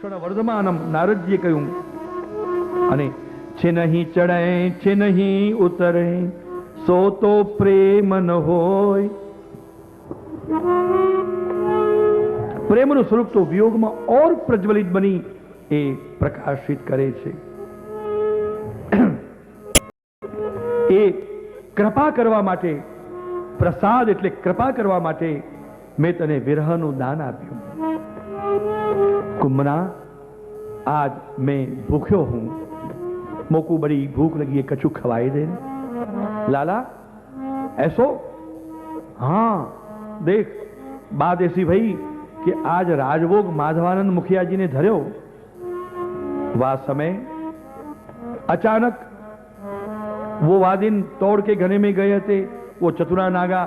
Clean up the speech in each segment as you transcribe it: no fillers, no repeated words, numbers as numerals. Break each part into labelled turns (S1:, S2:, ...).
S1: ભૂષણ વર્ધમાનમ નારદજીએ કહ્યું અને છે નહીં ચડે છે નહીં ઉતરે સો તો પ્રેમ ન હોય. પ્રેમનું સ્વરૂપ તો વિયોગમાં ઓર પ્રજ્વલિત બની એ પ્રકાશિત કરે છે. એ કૃપા કરવા માટે, પ્રસાદ એટલે કૃપા કરવા માટે મેં તને વિરહનું દાન આપ્યું. कुम्भना आज मैं भूख्यो हूं, मोको बड़ी भूख लगी है, कछु खवाई दे. लाला ऐसो? हाँ देख बात ऐसी भई कि आज राजभोग माधवानंद मुखिया जी ने धर्यो. वह समय अचानक वो वादिन तोड़ के घने में गए थे. वो चतुरा नागा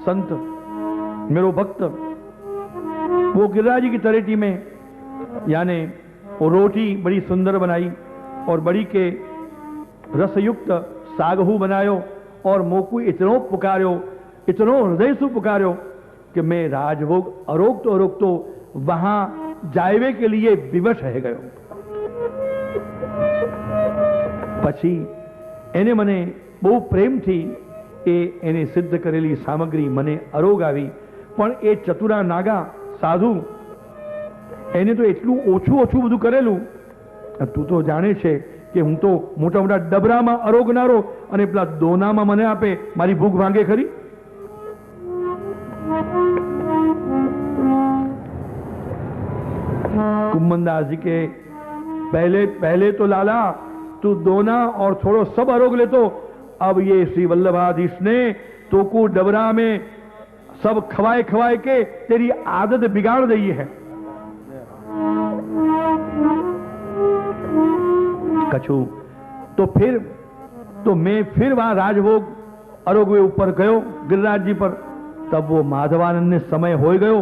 S1: संत मेरो भक्त वो गिरिराज जी की तरेटी में यानी वो रोटी बड़ी सुंदर बनाई और बड़ी के रसयुक्त सागहू बनायो और मोकू इतनो पुकार्यो, इतनो हृदय से पुकार्यो कि मैं राजभोग अरोक तो वहां जायवे के लिए विवश रह गयो. पछी एने मने बहु प्रेम थी एने सिद्ध करेली सामग्री मने अरोग आवी. पण ए चतुरा नागा साधु એને તો એટલું ઓછું બધું કરેલું. તું તો જાણે છે કે હું તો મોટા મોટા ડબરામાં અરોગનારો અને પેલા દોનામાં મને આપે, મારી ભૂખ ભાંગે ખરી? कुम्भनदास जी के पहले तो लाला तू दोना और थोड़ो सब अरोग ले, तो अब ये श्री वल्लभाधीश ने तो को डबरा में सब खवाए के तेरी आदत बिगाड़ दी है. कछु तो मैं फिर वहां राजभोग अरोग ऊपर गयो गिरिराज जी पर. तब वो माधवानंद ने समय हो गयो,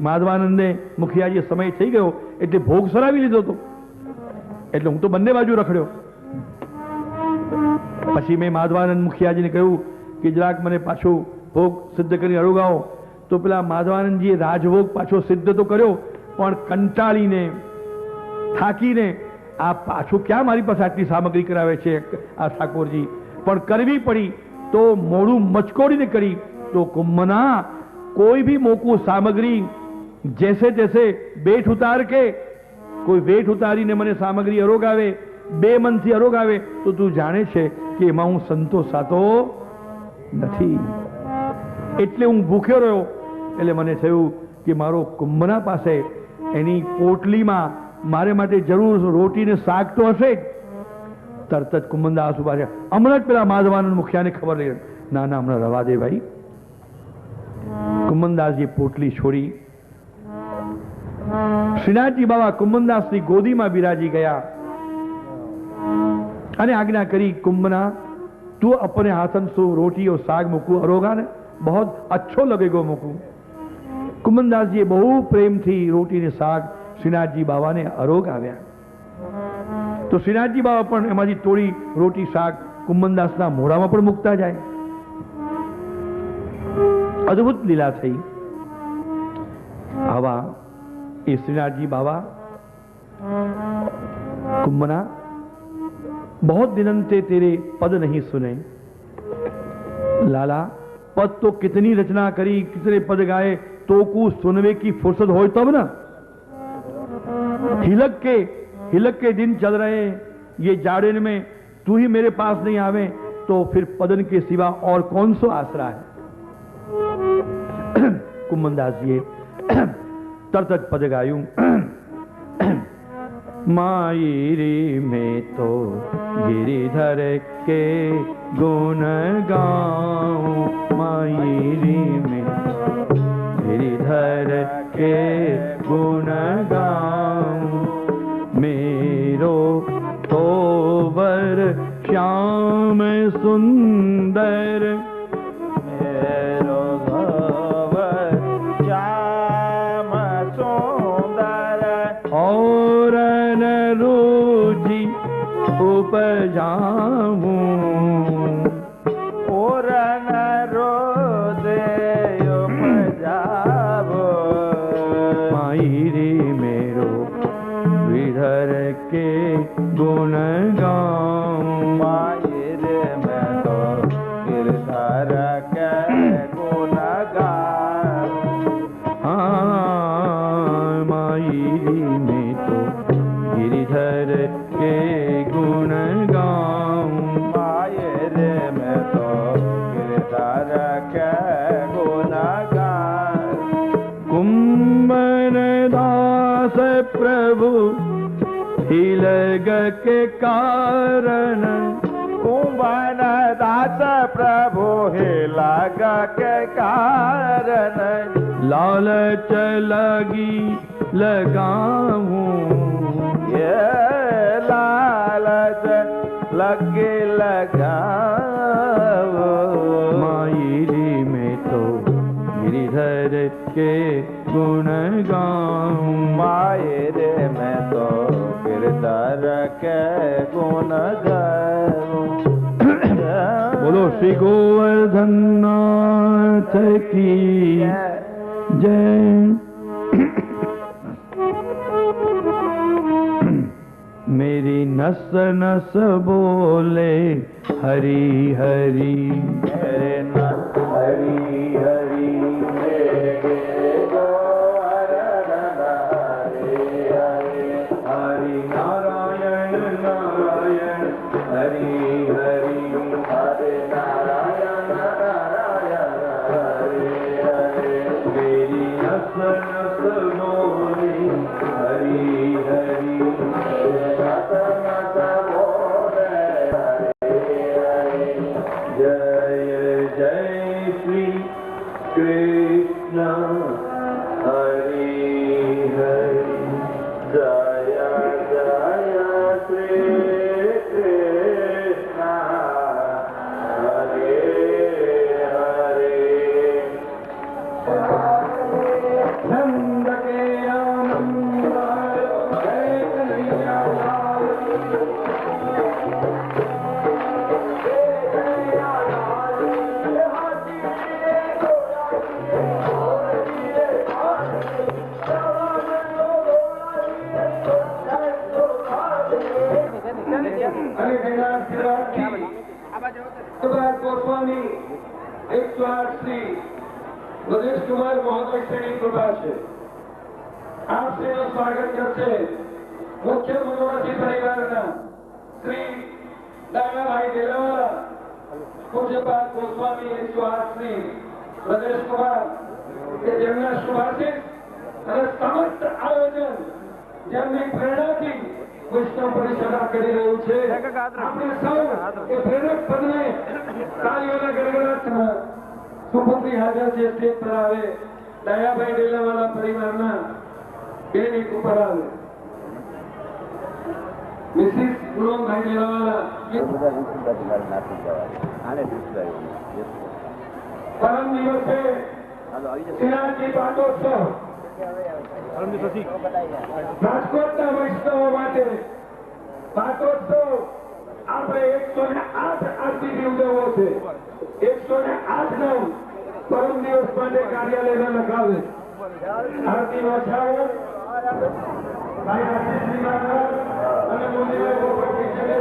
S1: माधवानंद ने मुखिया जी समय थी गयो એટલે ભોગ સરાવી લીધો તો એટલે હું તો બંને બાજુ રખડ્યો. પછી મેં માધવાનંદ મુખિયાજીને કહ્યું કે જરાક મને પાછો ભોગ સિદ્ધ કરી અરોગાવો. તો પેલા માધવાનંદજીએ રાજભોગ પાછો સિદ્ધ તો કર્યો પણ કંટાળીને થાકીને આ પાછું ક્યાં મારી પાસે આટલી સામગ્રી કરાવે છે આ ઠાકોરજી, પણ કરવી પડી તો મોડું મચકોડીને કરી. તો कुम्भना कोई भी मोकू सामग्री जैसे जैसे बेठ उतार के कोई वेठ उतारी ने मने सामग्री अरोग आवे, बे मन थी अरोग आवे तो तू जाने छे कि एमां हूँ संतोषातो नथी. એટલે હું ભૂખ્યો રહ્યો. એટલે મને થયું કે મારો कुम्भना પાસે એની પોટલીમાં મારે માટે જરૂર રોટી ને શાક તો હશે જ. તરત જ कुम्भनदास ઉભા રહ્યા. હમણાં જ પેલા માધવાનંદ મુખિયાને ખબર લઈ, ના હમણાં રવા દે ભાઈ. कुम्भनदासजी पोटली छोड़ी. श्रीनाथजी बाबा कुम्भनदास की गोदी में बिराजी गया અને आज्ञा करी, कुम्भना तू अपने हाथन सु रोटी और साग मुकू अरोगा ने बहुत अच्छो लगेगो मुकू. कुम्भनदास जी बहु प्रेम थी रोटी ने साग श्रीनाथ जी बाबा ने अरोग आव्या. तो श्रीनाथ जी बाबा पण एमांथी थोड़ी रोटी शाक कुम्भनदास ना मोढामां पण मूकता जाए. अद्भुत लीला थी. आवा ए श्रीनाथ जी बाबा कुम्भना बहुत दिनों से तेरे पद नहीं सुने. लाला पद तो कितनी रचना करी, कितने पद गाए, तो को सुनवे की फुर्सत हो तब ना. हिलक के दिन चल रहे ये जाड़े में तू ही मेरे पास नहीं आवे तो फिर पदन के सिवा और कौन सो आसरा है. कुम्भनदास जी तरत पद गायू. मायरी में तो गिरिधर के गुण गाऊं, मायरी में गिरिधर के गुण गाऊं. मेरो तो वर श्याम सुंदर, मेरो वर श्याम सुंदर और न रुचि उपजाऊं, और न रोदे उपजाऊं. मायरी मेरो गुण गाऊं।
S2: माये रे मैं तो गिरधर के गुण गाऊं।
S1: हाँ माई में तो गिरिधर के गुण गाऊं।
S2: माये रे मैं तो गिरधर के गुण गाऊं।
S1: कुंभन दास प्रभु हिलग के कारण।
S2: कुंभन दास प्रभु हिलग के कारण।
S1: लालच लगी लगाऊं।
S2: ये लालच लगे लगाओ।
S1: माई में तो गिरिधर के गुण गाऊं।
S2: माये रे मैं तो गिरधर के गुण गाऊं।
S1: बोलो श्री गोवर्धन नाथ की जय। मेरी नस नस बोले हरि हरि।
S2: मेरे नस हरि हरि मेरे गोवर्धन हरि हरि।
S1: हरि नारायण नारायण हरि हरि।
S2: हरे नारायण नारायण हरे हरे।
S1: मेरी नस नस बोले हरि हरि।
S2: नस नस बोले हरे हरे।
S1: जय जय श्री कृष्ण हरि हरि।
S2: जय जय श्री कृष्ण हरे हरे।
S1: नंद के आनंद जय कन्हैया लाल की।
S3: અને તેના શિવાજી સુભાષ ગોસ્વામી 108 શ્રી ब्रजेश कुमार महोदय श्रेणी कृपा છે આપ શ્રીનું સ્વાગત કરશે મુખ્ય મનોરથી પરિવારના શ્રી દાનાભાઈ દેલાવાલા પૂજ્યપાદ ગોસ્વામી 108 શ્રી ब्रजेश कुमार કે જેમના શુભાશીષ અને સમસ્ત આયોજન જેમની પ્રેરણાથી વૈષ્ણવ પરિષદ આ કરી રહ્યું છે આપણે સૌ એ પ્રેરક પદને તાળીઓના ગડગડાટમાં સુપુત્રી હાજર છે સ્ટેજ પર આવે દયાભાઈ ડેલાવાલા પરિવારના બેન એક ઉપર આવે મિસિસ પૂનમભાઈ ડેલાવાલા પરમ દિવસે શ્રીનાથજી પાટોત્સવ રાજકોટના વૈષ્ણવો માટે પાટોત્સવ આપણે 108 આરતીથી ઉજવવો છે 108 નામ પરમ દિવસ માટે કાર્યાલયના લખાવે આરતીનો છાવો ભાઈ આશીષજી મહારાજ અને મુનિભાઈ ગોપતજી ચલે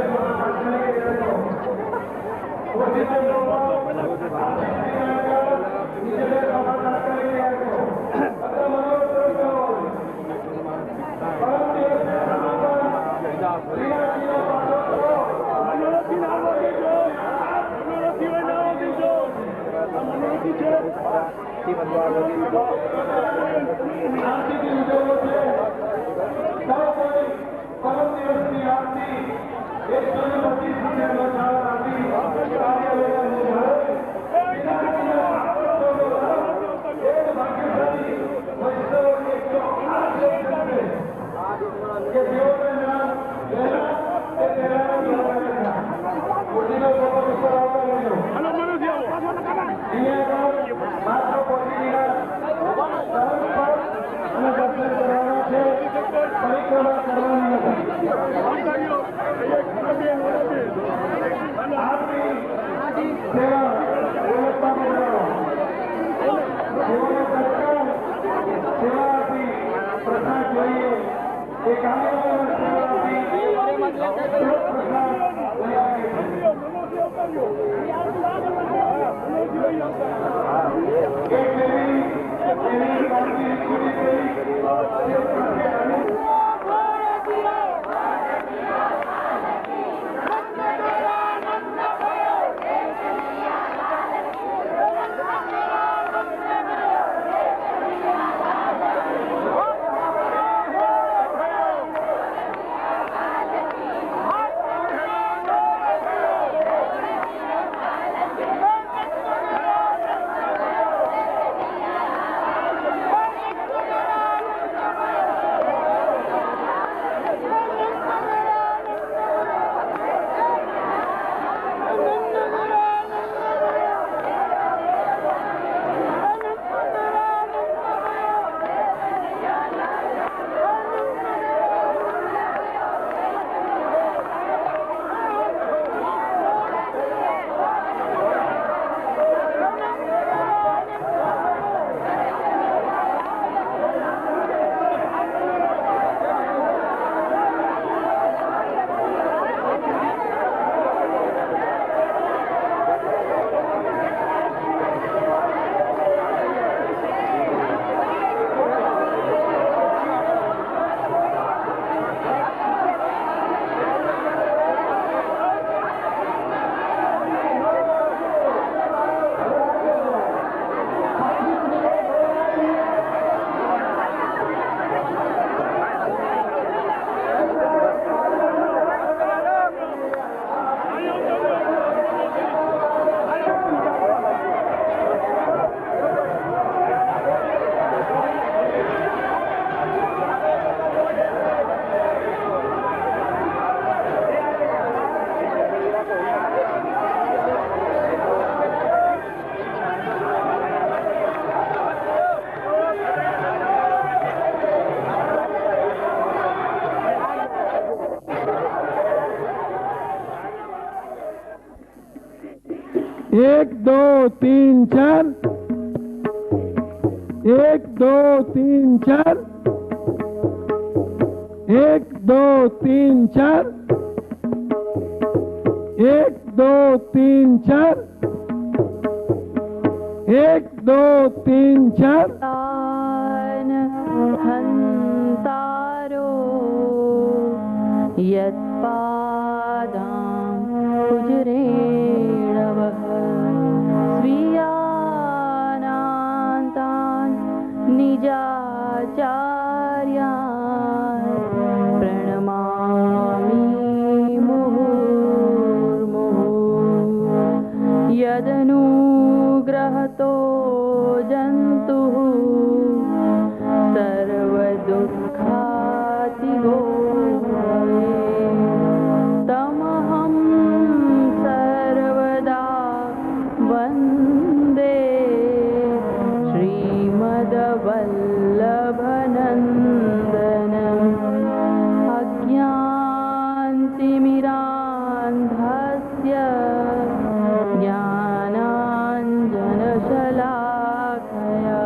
S3: પરિક્રમા કરવાની નથી
S1: 1 2 3 4 1 2 3 4 1 2 3 4 1 2 3 4 1 2 3 4
S4: हन्तारो यत्पादां कुजरेणवः स्वीयानान्तान् निजाचार्यान् प्रणमामि मुहुर्मुहुः यदनुग्रहतो जन्तुः सर्वदुःखातिगो तमहं सर्वदा वन्दे श्रीमद्वल्लभनन्दनम् अज्ञानतिमिरान्धस्य ज्ञानाञ्जनशलाकया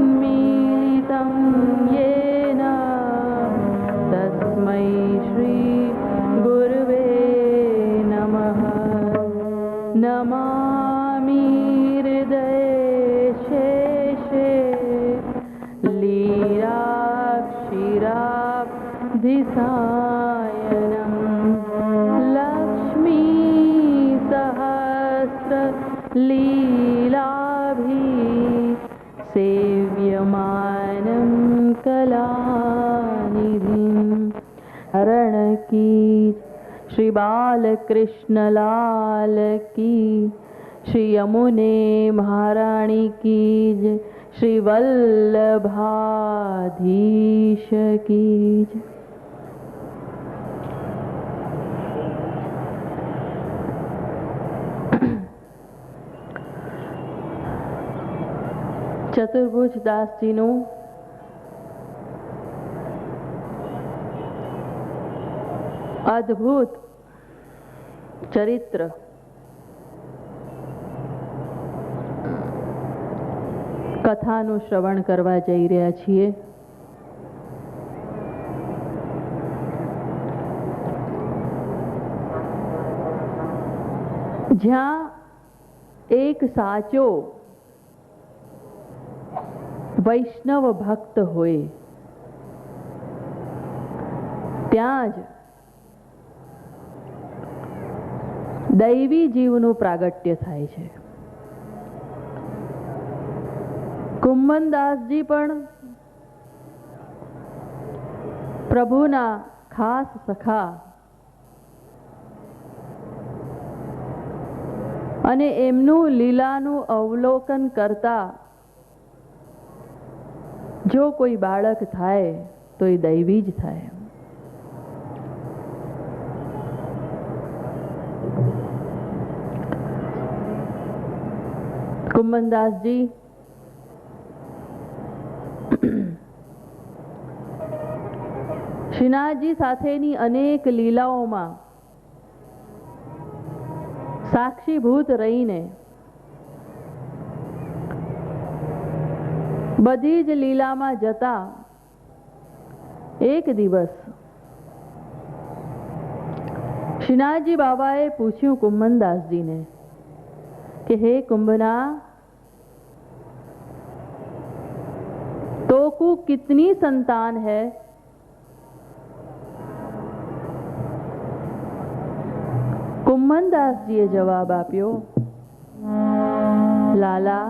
S4: चक्षुरुन्मीलितं येन तस्मै श्रीगुरुवे नमः नमामि हृदये शेषे लीलाक्षीराब्धिसायनं लक्ष्मीसहस्रलीलाभिः सेव्यमानं कलानिधिं हरण की श्री बालकृष्ण लाल की श्री यमुने महारानी की जय श्री वल्लभाधीश की जय। ચતુર્ભુજ દાસજીનું અદ્ભુત ચરિત્ર કથાનું શ્રવણ કરવા જઈ રહ્યા છીએ। જ્યાં એક સાચો વૈષ્ણવ ભક્ત હોય ત્યાં જ દૈવી જીવનું પ્રાગટ્ય થાય છે. કુંભનદાસજી પણ પ્રભુના ખાસ સખા અને એમનું લીલાનું અવલોકન કરતા જો કોઈ બાળક થાય તો એ દૈવી જ થાય. કુંભનદાસજી શ્રીનાથજી સાથેની અનેક લીલાઓમાં સાક્ષીભૂત રહીને બધી જ લીલામાં જતા એક દિવસ શ્રીનાથજી બાબાએ પૂછ્યું કુંભનદાસજીને कि हे कुंभना, तो को कितनी संतान है? कुंभनदास जीए जवाब आप्यो, लाला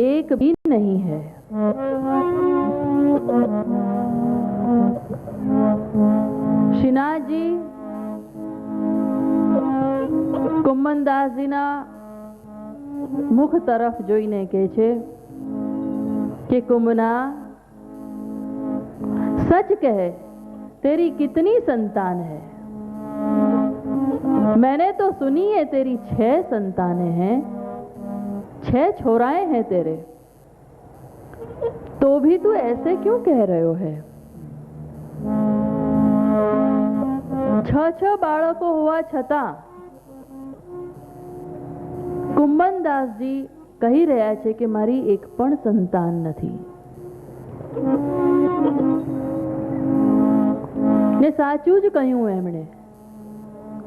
S4: एक भी नहीं है. श्रीनाथ जी કુંભનદાસજીના મુખ તરફ જોઈને કહે છે કે कुंभना, सच कह तेरी कितनी संतान है? मैंने तो सुनी है तेरी 6 संतानें हैं, 6 छोराएं हैं तेरे, तो भी तू ऐसे क्यों कह रहे हो है? 6 બાળકો હોવા છતાં કુંભનદાસજી કહી રહ્યા છે કે મારી એક પણ સંતાન નથી. ને સાચું જ કહ્યું એમણે,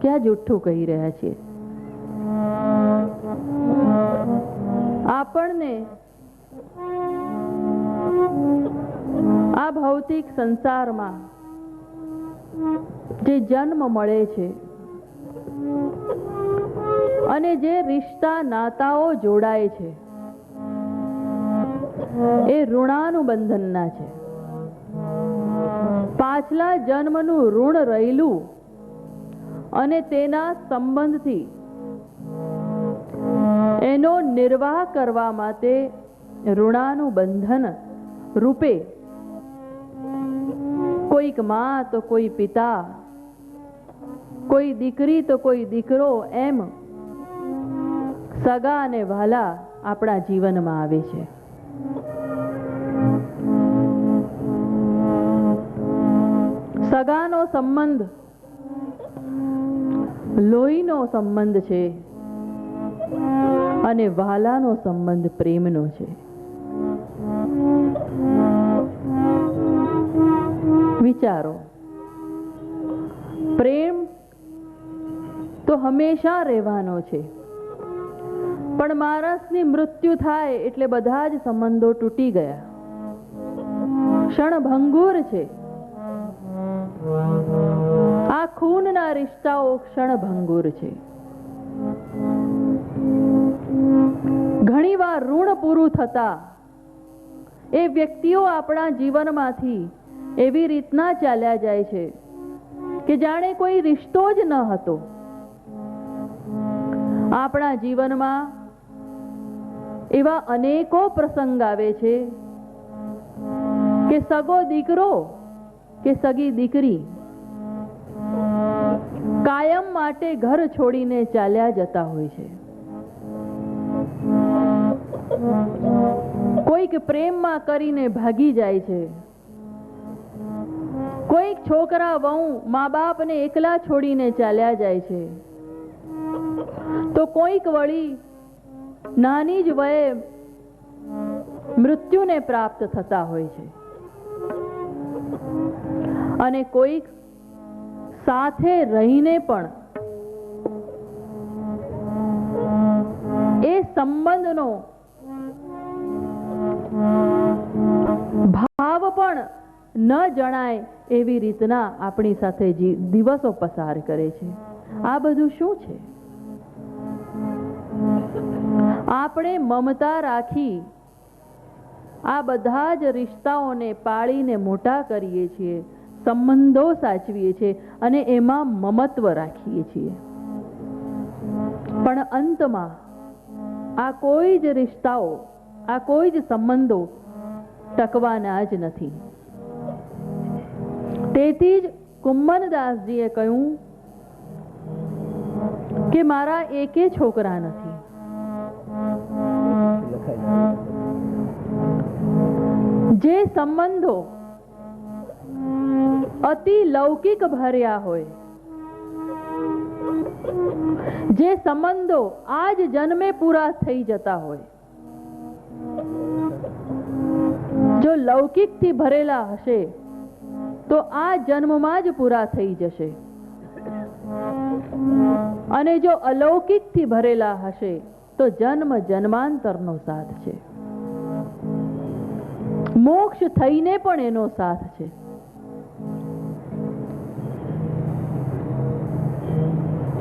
S4: ક્યાં જુઠ્ઠું કહી રહ્યા છે. આપણને આ ભૌતિક સંસારમાં જે જન્મ મળે છે અને જે રિશ્તા નાતાઓ જોડાય છે એ ઋણાનુબંધનના છે. પાછલા જન્મનું ઋણ રહેલું અને તેના સંબંધથી એનો નિર્વાહ કરવા માટે ઋણાનુબંધન રૂપે કોઈક માં તો કોઈ પિતા, કોઈ દીકરી તો કોઈ દીકરો, એમ સગા અને વહાલા આપણા જીવનમાં આવે છે. સગાનો સંબંધ લોહીનો સંબંધ છે અને વહાલાનો સંબંધ પ્રેમનો છે. વિચારો, પ્રેમ તો હંમેશા રહેવાનો છે, પણ માણસની મૃત્યુ થાય એટલે બધા જ સંબંધો તૂટી ગયા. ક્ષણભંગુર છે. આ ખૂનના રિશ્તાઓ ક્ષણભંગુર છે. ઘણીવાર ઋણ પૂરું થતા એ વ્યક્તિઓ આપણા જીવનમાંથી એવી રીતના ચાલ્યા જાય છે કે જાણે કોઈ રિશ્તો જ ન હતો. આપણા જીવનમાં એવા અનેકો પ્રસંગ આવે છે કે સગો દીકરો કે સગી દીકરી કાયમ માટે ઘર છોડીને ચાલ્યા જતા હોય છે. કોઈક પ્રેમમાં કરીને ભાગી જાય છે. કોઈક છોકરા વહુ મા બાપને એકલા છોડીને ચાલ્યા જાય છે. તો કોઈક વળી નાની જ વયે મૃત્યુને પ્રાપ્ત થતા હોય છે અને કોઈક સાથે રહીને પણ સંબંધનો ભાવ પણ ન જણાય એવી રીતના આપણી સાથે દિવસો પસાર કરે છે. આ બધું શું છે? આપણે મમતા રાખી આ બધા જ રિશ્તાઓને પાળીને મોટા કરીએ છીએ, સંબંધો સાચવીએ છીએ અને એમાં મમત્વ રાખીએ છીએ. પણ અંતમાં આ કોઈ જ રિશ્તાઓ, આ કોઈ જ સંબંધો ટકવાના જ નથી. તેથી જ કુંભનદાસજીએ કહ્યું કે મારા એકે છોકરા નથી. જે સંબંધો અતિ લૌકિક ભર્યા હોય, જે સંબંધો આજ જન્મે પૂરા થઈ જતા હોય, જો લૌકિકથી ભરેલા હશે તો આ જન્મમાં જ પૂરા થઈ જશે, અને જો અલૌકિકથી ભરેલા હશે તો જન્મ જન્માંતરનો સાથ છે. મોક્ષ થઈને પણ એનો સાથ છે.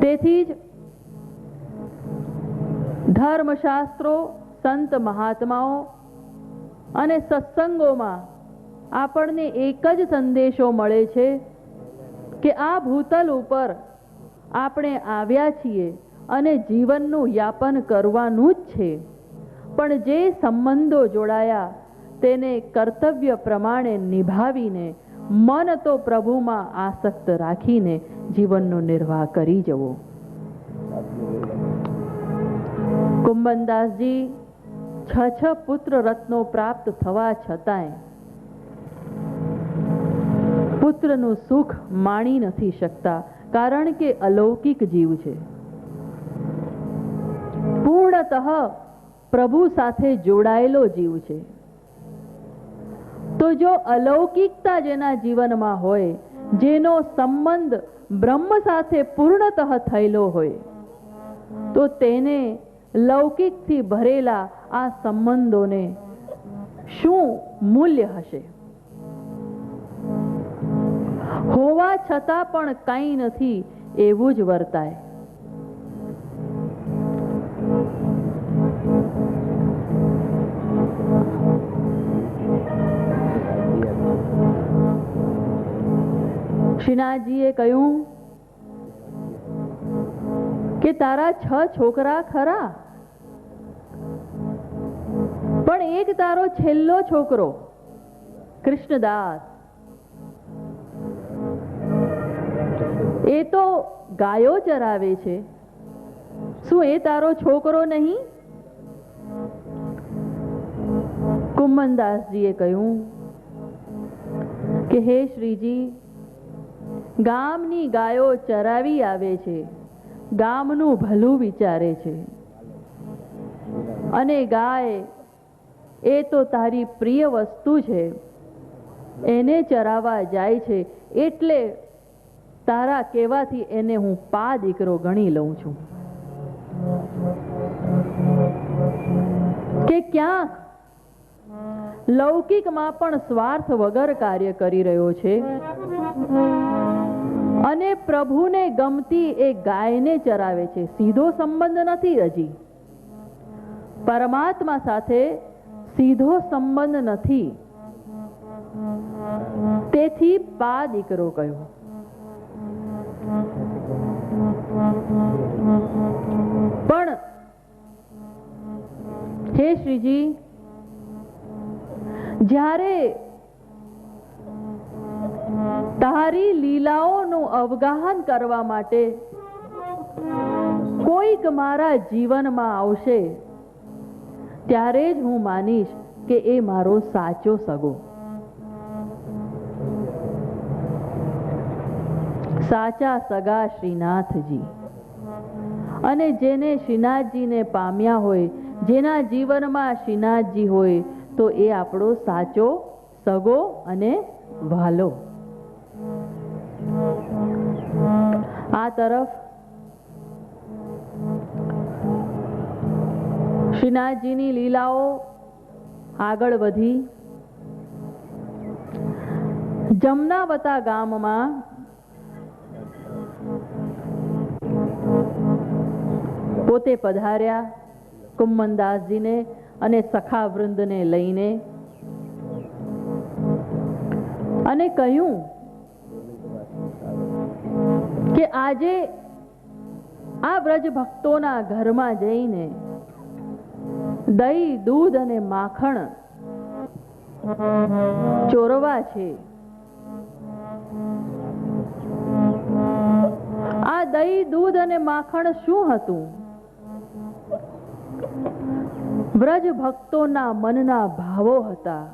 S4: તેથી જ ધર્મશાસ્ત્રો, સંત મહાત્માઓ અને સત્સંગોમાં આપણને એક જ સંદેશો મળે છે કે આ ભૂતલ ઉપર આપણે આવ્યા છીએ અને જીવનનું યાપન કરવાનું જ છે, પણ જે સંબંધો જોડાયા તેને કર્તવ્ય પ્રમાણે નિભાવીને મન તો પ્રભુમાં આસક્ત રાખીને જીવનનો નિર્વાહ કરી જવો. કુંભનદાસજી 6 પુત્ર રત્નો પ્રાપ્ત થવા છતાંય પુત્રનું સુખ માણી નથી શકતા, કારણ કે અલૌકિક જીવ છે. પૂર્ણતઃ પ્રભુ સાથે જોડાયેલો જીવ છે. તો જો અલૌકિકતા જેના જીવનમાં હોય, જેનો સંબંધ બ્રહ્મ સાથે પૂર્ણતઃ થયેલો હોય, તો તેને લૌકિકથી ભરેલા આ સંબંધોને શું મૂલ્ય હશે? હોવા છતાં પણ કંઈ નથી એવું જ વર્તાય. શ્રીનાથજીએ કહ્યું કે તારા 6 છોકરા ખરા, પણ એક તારો છેલ્લો છોકરો કૃષ્ણદાસ, એ તો ગાયો ચરાવે છે. શું એ તારો છોકરો નહીં? કુંભનદાસજીએ કહ્યું કે હે શ્રીજી, ગામની ગાયો ચરાવી આવે છે, ગામનું ભલું વિચારે છે, અને ગાય એ તો તારી પ્રિય વસ્તુ છે, એને ચરાવવા જાય છે, એટલે તારા કહેવાથી એને હું પા દીકરો ગણી લઉં છું. કે ક્યાંક લૌકિકમાં પણ સ્વાર્થ વગર કાર્ય કરી રહ્યો છે, અને પ્રભુને ગમતી એ ગાયને ચરાવે છે. સીધો સંબંધ નથી, હજી પરમાત્મા સાથે સીધો સંબંધ નથી, તેથી પા દીકરો કહ્યો. પણ હે શ્રીજી, જ્યારે તારી લીલાઓનું અવગાહન કરવા માટે કોઈક મારા જીવનમાં આવશે, ત્યારે જ હું માનીશ કે એ મારો સાચો સગો, સાચા સગા શ્રીનાથજી. અને જેને શ્રીનાથજીને પામ્યા હોય, જેના જીવનમાં શ્રીનાથજી હોય, તો એ આપણો સાચો સગો અને વાલો. આ તરફ શ્રીનાથજીની લીલાઓ આગળ વધી. જમનાવતા ગામમાં પોતે પધાર્યા કુમ્મનદાસજીને અને સખા વૃંદને લઈને, અને કહ્યું કે આજે આ વ્રજ ભક્તોના ઘરમાં જઈને દહીં, દૂધ અને માખણ ચોરવા છે. આ દહીં, દૂધ અને માખણ શું હતું? વ્રજ ભક્તોના મનના ભાવો હતા,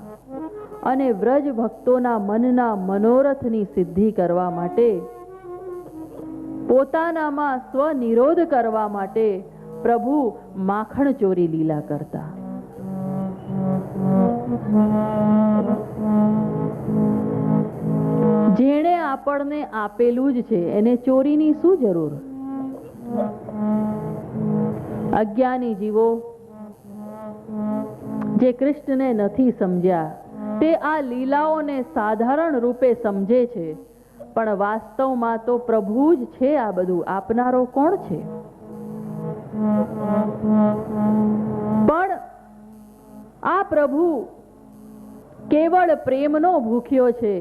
S4: અને વ્રજ ભક્તોના મનના મનોરથની સિદ્ધિ કરવા માટે, પોતાનામાં સ્વનિરોધ કરવા માટે પ્રભુ માખણ ચોરી લીલા કરતા. જેણે આપણને આપેલું જ છે એને ચોરીની શું જરૂર? અજ્ઞાની જીવો જે કૃષ્ણને નથી સમજ્યા તે આ લીલાઓને સાધારણ રૂપે સમજે છે, પણ વાસ્તવમાં તો પ્રભુ જ છે આ બધું. આપનારો કોણ છે? પણ આ પ્રભુ કેવળ પ્રેમનો ભૂખ્યો છે,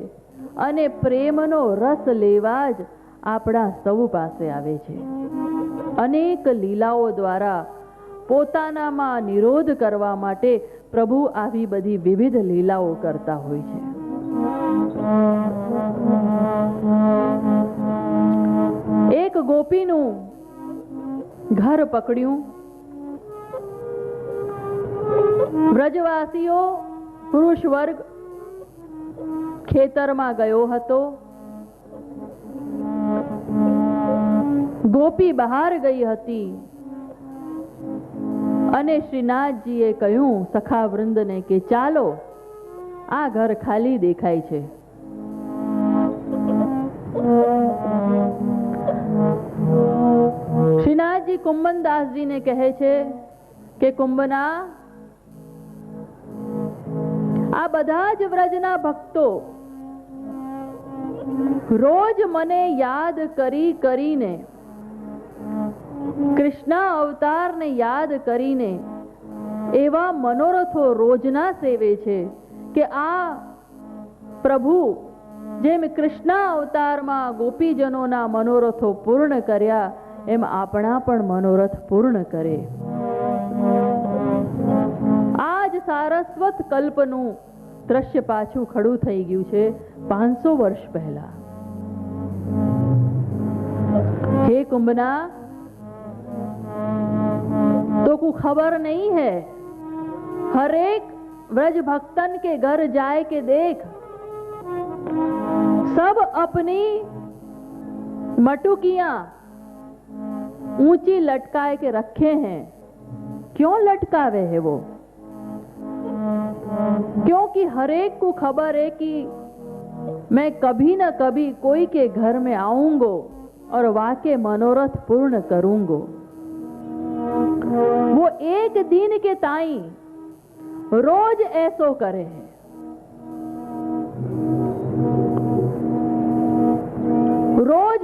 S4: અને પ્રેમનો રસ લેવા જ આપણા સૌ પાસે આવે છે. અનેક લીલાઓ દ્વારા પોતાનામાં નિરોધ કરવા માટે પ્રભુ આવી બધી વિવિધ લીલાઓ કરતા હોય છે. એક ગોપીનું ઘર પકડ્યું. વ્રજવાસીઓ પુરુષ વર્ગ ખેતરમાં ગયો હતો. ગોપી બહાર ગઈ હતી, અને શ્રીનાથજીએ કહ્યું સખા વૃંદને કે ચાલો, આ ઘર ખાલી દેખાય છે. શ્રીનાથજી કુંભનદાસજીને કહે છે કે કુંભના, આ બધા જ વ્રજના ભક્તો રોજ મને યાદ કરી કરીને, કૃષ્ણ અવતારને યાદ કરીને એવા મનોરથો રોજના સેવે છે કે આ પ્રભુ જેમ કૃષ્ણ અવતારમાં ગોપીજનોના મનોરથો પૂર્ણ કર્યા, એમ આપણા પણ મનોરથ પૂર્ણ કરે. આજ સારસ્વત કલ્પનું દ્રશ્ય પાછું ખડું થઈ ગયું છે 500 વર્ષ પહેલા. हे कुंभना, तो को खबर नहीं है, हर एक व्रज भक्तन के घर जाए के देख, सब अपनी मटुकियां ऊंची लटकाए के रखे हैं. क्यों लटकावे है वो? क्योंकि हर एक को खबर है कि मैं कभी न कभी कोई के घर में आऊंगो और वाके मनोरथ पूर्ण करूंगो. वो एक दिन के ताई रोज ऐसो करे है. रोज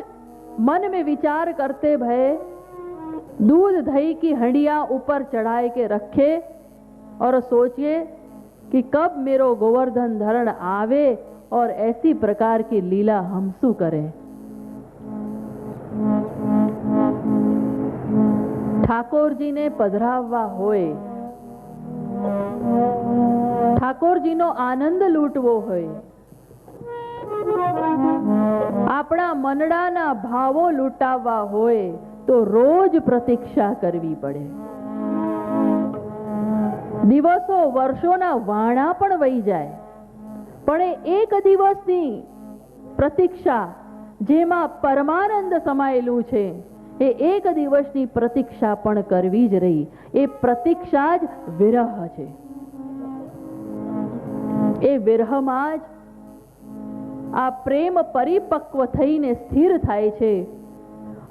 S4: मन में विचार करते भय दूध दही की हंडिया ऊपर चढ़ाए के रखे और सोचिए कि कब मेरो गोवर्धन धरण आवे और ऐसी प्रकार की लीला हमसू करे. ઠાકોરજીને પધરાવવા હોય, ઠાકોરજીનો આનંદ લૂંટવો હોય, આપણા મનડાના ભાવો લૂંટાવવા હોય તો રોજ પ્રતીક્ષા કરવી પડે. દિવસો વર્ષોના વાણા પણ વહી જાય, પણ એક દિવસની પ્રતીક્ષા જેમાં પરમાનંદ સમાયેલું છે એ એક દિવસની પ્રતીક્ષા પણ કરવી જ રહી. એ પ્રતીક્ષા જ વિરહ છે. એ વિરહમાં જ આ પ્રેમ પરિપક્વ થઈને સ્થિર થાય છે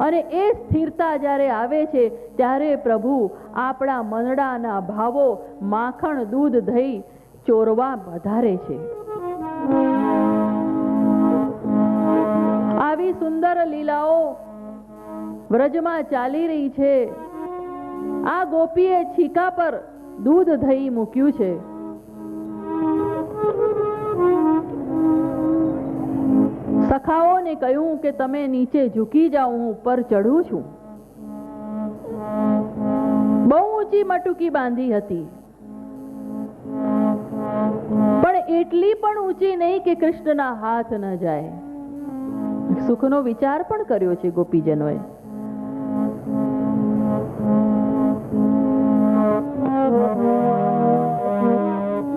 S4: અને એ સ્થિરતા જ્યારે આવે છે ત્યારે પ્રભુ આપણા મનડાના ભાવો માખણ દૂધ દહીં ચોરવા વધારે છે. આવી સુંદર લીલાઓ વ્રજમાં ચાલી રહી છે. આ ગોપીએ છીકા પર દૂધ દહીં મૂક્યું છે. સખાઓને કહ્યું કે તમે નીચે ઝૂકી જાઓ, હું ઉપર ચડું છું. બહુ ઊંચી મટુકી બાંધી હતી, પણ એટલી પણ ઊંચી નહીં કે કૃષ્ણના હાથ ન જાય. સુખનો વિચાર પણ કર્યો છે ગોપીજનોએ.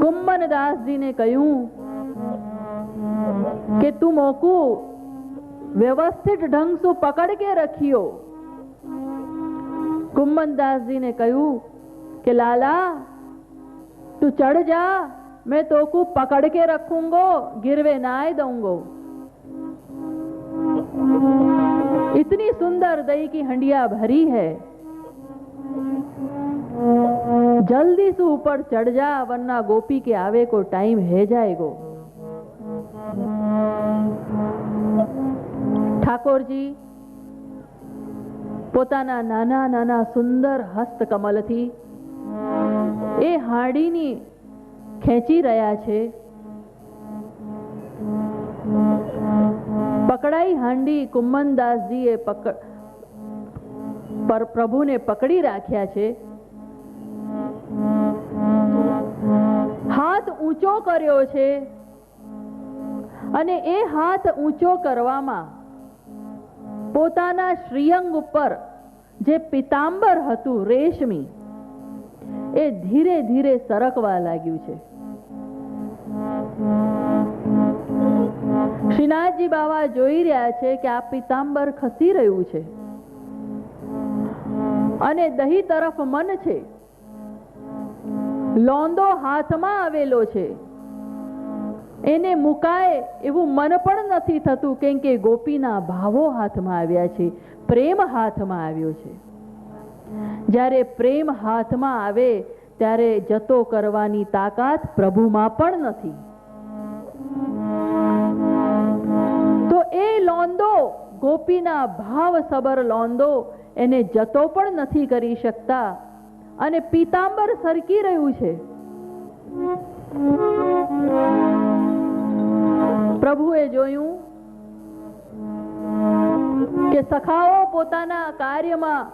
S4: કુંભનદાસજીને કહ્યું કે તું મોકू व्यवस्थित ढंग से पकड़ के रखियो. कुंभनदास जी ने कहूं कि लाला तू चढ़ जा, मैं तो को पकड़ के रखूंगो, गिरवे ना आए दूंगो. इतनी सुंदर दही की हंडिया भरी है, जल्दी से ऊपर चढ़ जा वरना गोपी के आवे को टाइम है जाएगो. ઠાકોરજી પોતાના નાના નાના સુંદર હસ્તકમલથી એ હાડીની ખેંચી રહ્યા છે. પકડાઈ હાંડી કુંભનદાસજીએ પ્રભુને પકડી રાખ્યા છે. હાથ ઊંચો કર્યો છે અને એ હાથ ઊંચો કરવામાં પોતાના શ્રીઅંગ ઉપર જે પિતાંબર હતું રેશમી, એ ધીરે ધીરે સરકવા લાગ્યું છે. શ્રીનાથજી બાવા જોઈ રહ્યા છે કે આ પિતાંબર ખસી રહ્યું છે અને દહી તરફ મન છે. લોંદો હાથમાં આવેલો છે, એને મુકાય એવું મન પણ નથી થતું, કેમ કે ગોપીના ભાવો હાથમાં આવ્યા છે, પ્રેમ હાથમાં આવ્યો છે. જ્યારે પ્રેમ હાથમાં આવે ત્યારે જતો કરવાની તાકાત પ્રભુમાં પણ નથી. તો એ લોંદો, ગોપીના ભાવ સબર લોંદો, એને જતો પણ નથી કરી શકતા અને પીતાંબર સરકી રહ્યું છે. પ્રભુએ જોયું કે સખાઓ પોતાના કાર્યમાં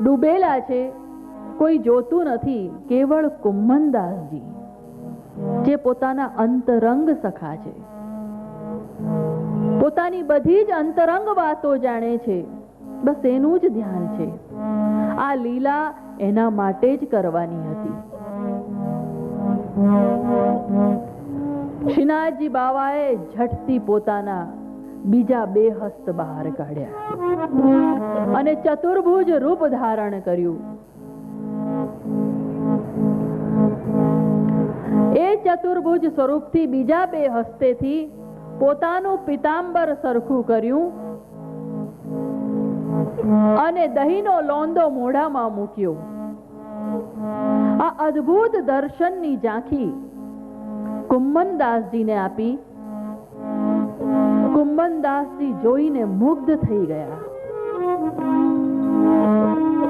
S4: ડૂબેલા છે, કોઈ જોતું નથી. કેવળ કુંભનદાસજી જે પોતાના અંતરંગ સખા છે, પોતાની બધી જ અંતરંગ વાતો જાણે છે, બસ એનું જ ધ્યાન છે. આ લીલા એના માટે જ કરવાની હતી. શ્રીનાથજી બાવાએ ઝટથી પોતાના બીજા બે હસ્ત બહાર કાઢ્યા અને ચતુર્ભુજ રૂપ ધારણ કર્યું. એ ચતુર્ભુજ સ્વરૂપથી બીજા બે હસ્તેથી પોતાનું પિતાંબર સરખું કર્યું અને દહીંનો લોંદો મોઢામાં મૂક્યો. આ અદ્ભુત દર્શનની ઝાંખી કુંભનદાસજીને આપી. કુંભનદાસજી જોઈને મુગ્ધ થઈ ગયા.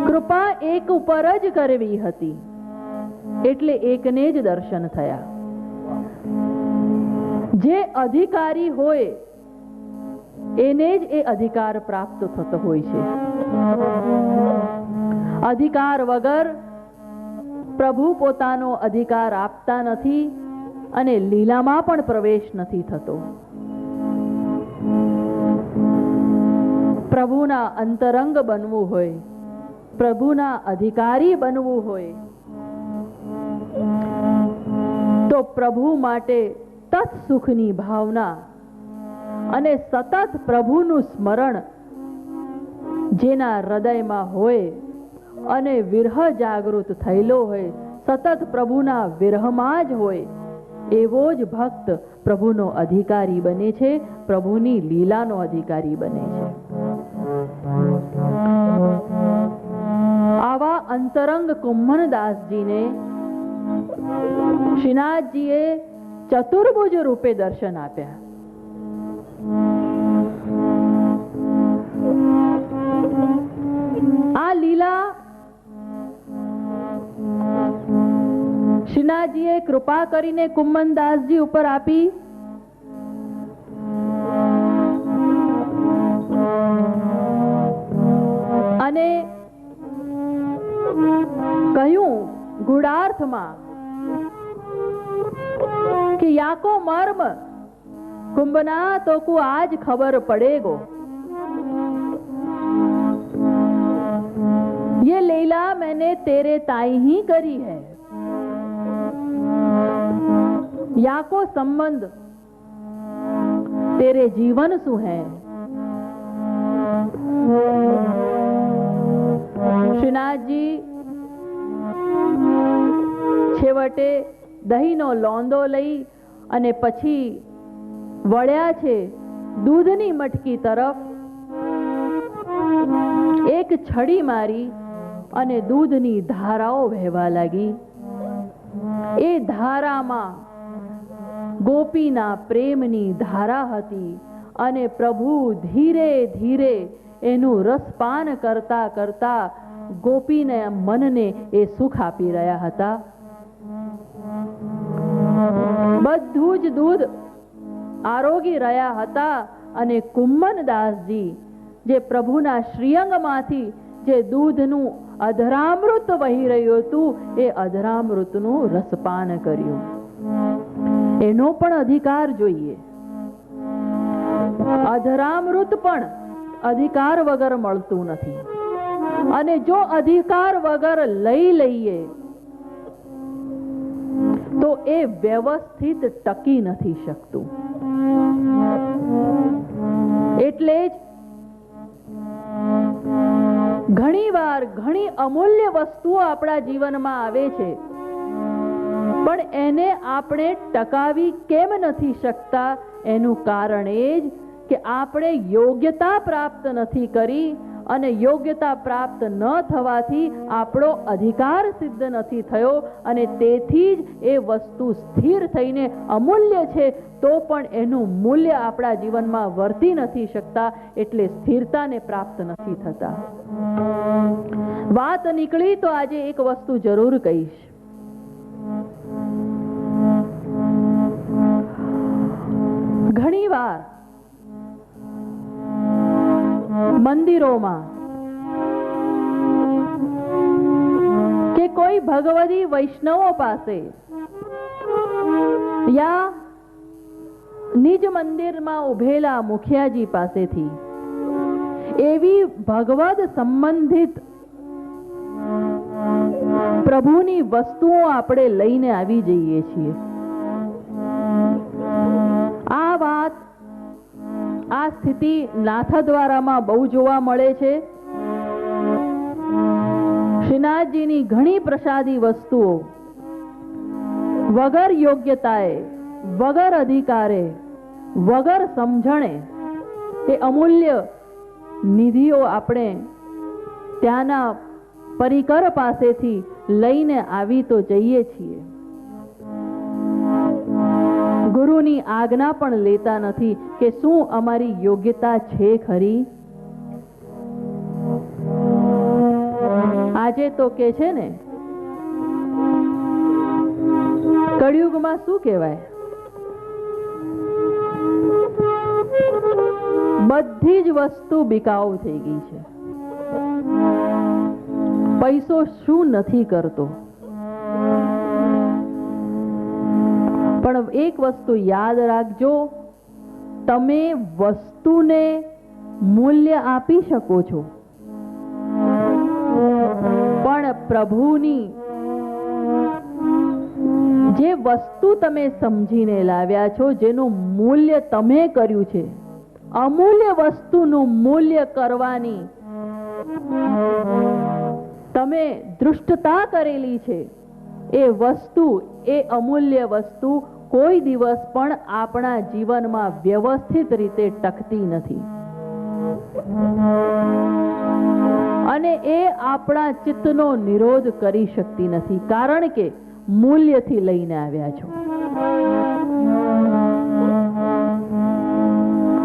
S4: કૃપા એક ઉપર જ કરવી હતી એટલે એકને જ દર્શન થયા. જે અધિકારી હોય એને જ એ અધિકાર પ્રાપ્ત થતો હોય છે. અધિકાર વગર પ્રભુ પોતાનો અધિકાર આપતા નથી અને લીલામાં પણ પ્રવેશ નથી થતો. પ્રભુના અંતરંગ બનવું હોય, પ્રભુના અધિકારી બનવું હોય તો પ્રભુ માટે તત્સુખની ભાવના અને સતત પ્રભુનું સ્મરણ જેના હૃદયમાં હોય અને વિરહ જાગૃત થયેલો હોય, સતત પ્રભુના વિરહમાં જ હોય, એવો જ ભક્ત પ્રભુનો અધિકારી બને છે, પ્રભુની લીલાનો અધિકારી બને છે. અંતરંગ કુંભનદાસજીને શ્રીનાથજીએ ચતુર્ભુજ રૂપે દર્શન આપ્યા. આ લીલા શ્રીનાથજીએ કૃપા કરીને કુંભનદાસજી ઉપર આપી. અને કહ્યું ગુડાર્થમાં કે याको मर्म कुंभना तो को आज खबर पड़ेगो. ये लीला मैंने तेरे ताई ही करी है. याको संबंध तेरे जीवन सु है. શ્રીનાથજી છેવટે દહીંનો લોંદો લઈ અને પછી વળ્યા છે દૂધની મટકી તરફ. એક છડી મારી અને દૂધની ધારાઓ વહેવા લાગી. એ ધારામાં ગોપીના પ્રેમની ધારા હતી અને પ્રભુ ધીરે ધીરે એનું રસપાન કરતા કરતા ગોપીને મનને એ સુખ આપી રહ્યા હતા. બધું જ દૂધ આરોગી રહ્યા હતા અને કુંભનદાસજી જે પ્રભુના શ્રીઅંગમાંથી જે દૂધનું અધરામૃત વહી રહ્યું હતું એ અધરામૃતનું રસપાન કર્યું. એનો પણ અધિકાર જોઈએ. અધરામૃત પણ અધિકાર વગર મળતું નથી. અને જો અધિકાર વગર લઈ લઈએ તો એ વ્યવસ્થિત ટકી નથી શકતું. એટલે જ ઘણીવાર ઘણી અમૂલ્ય વસ્તુઓ આપણા જીવનમાં આવે છે, પણ એને આપણે ટકાવી કેમ નથી શકતા? એનું કારણ એ જ કે આપણે યોગ્યતા પ્રાપ્ત નથી કરી, અને યોગ્યતા પ્રાપ્ત ન થવાથી આપણો અધિકાર સિદ્ધ નથી થયો, અને તેથી જ એ વસ્તુ સ્થિર થઈને અમૂલ્ય છે તો પણ એનું મૂલ્ય આપણા જીવનમાં વર્તી નથી શકતા, એટલે સ્થિરતાને પ્રાપ્ત નથી થતા. વાત નીકળી તો આજે એક વસ્તુ જરૂર કહીશ. ઘણીવાર મંદિરોમાં કે કોઈ ભગવદી વૈષ્ણવો પાસે યા નિજ મંદિરમાં ઉભેલા મુખિયાજી પાસેથી એવી ભગવદ સંબંધિત પ્રભુની વસ્તુઓ આપણે લઈને આવી જઈએ છીએ. આ વાત આ સ્થિતિ નાથદ્વારામાં બહુ જોવા મળે છે. શ્રીનાથજીની ઘણી પ્રસાદી વસ્તુઓ વગર યોગ્યતાએ, વગર અધિકારે, વગર સમજણે એ અમૂલ્ય નિધિઓ આપણે ત્યાંના પરિકર પાસેથી લઈને આવી તો જઈએ છીએ. ગુરુની આજ્ઞા પણ લેતા નથી કે શું અમારી યોગ્યતા છે ખરી? આજે તો કે છે ને, કળિયુગમાં શું કહેવાય, બધી જ વસ્તુ બિકાઉ થઈ ગઈ છે. પૈસો શું નથી કરતો. પણ એક વસ્તુ યાદ રાખજો, તમે વસ્તુને મૂલ્ય આપી શકો છો, પણ પ્રભુની જે વસ્તુ તમે સમજીને લાવ્યા છો, જેનું મૂલ્ય તમે કર્યું છે, અમૂલ્ય વસ્તુનું મૂલ્ય કરવાની તમે દૃષ્ટતા કરેલી છે, એ વસ્તુ, એ અમૂલ્ય વસ્તુ કોઈ દિવસ પણ આપણા જીવનમાં વ્યવસ્થિત રીતે ટકતી નથી. અને એ આપણા ચિત્તનો નિરોધ કરી શકતી નથી, કારણ કે મૂલ્યથી લઈને આવ્યા છો.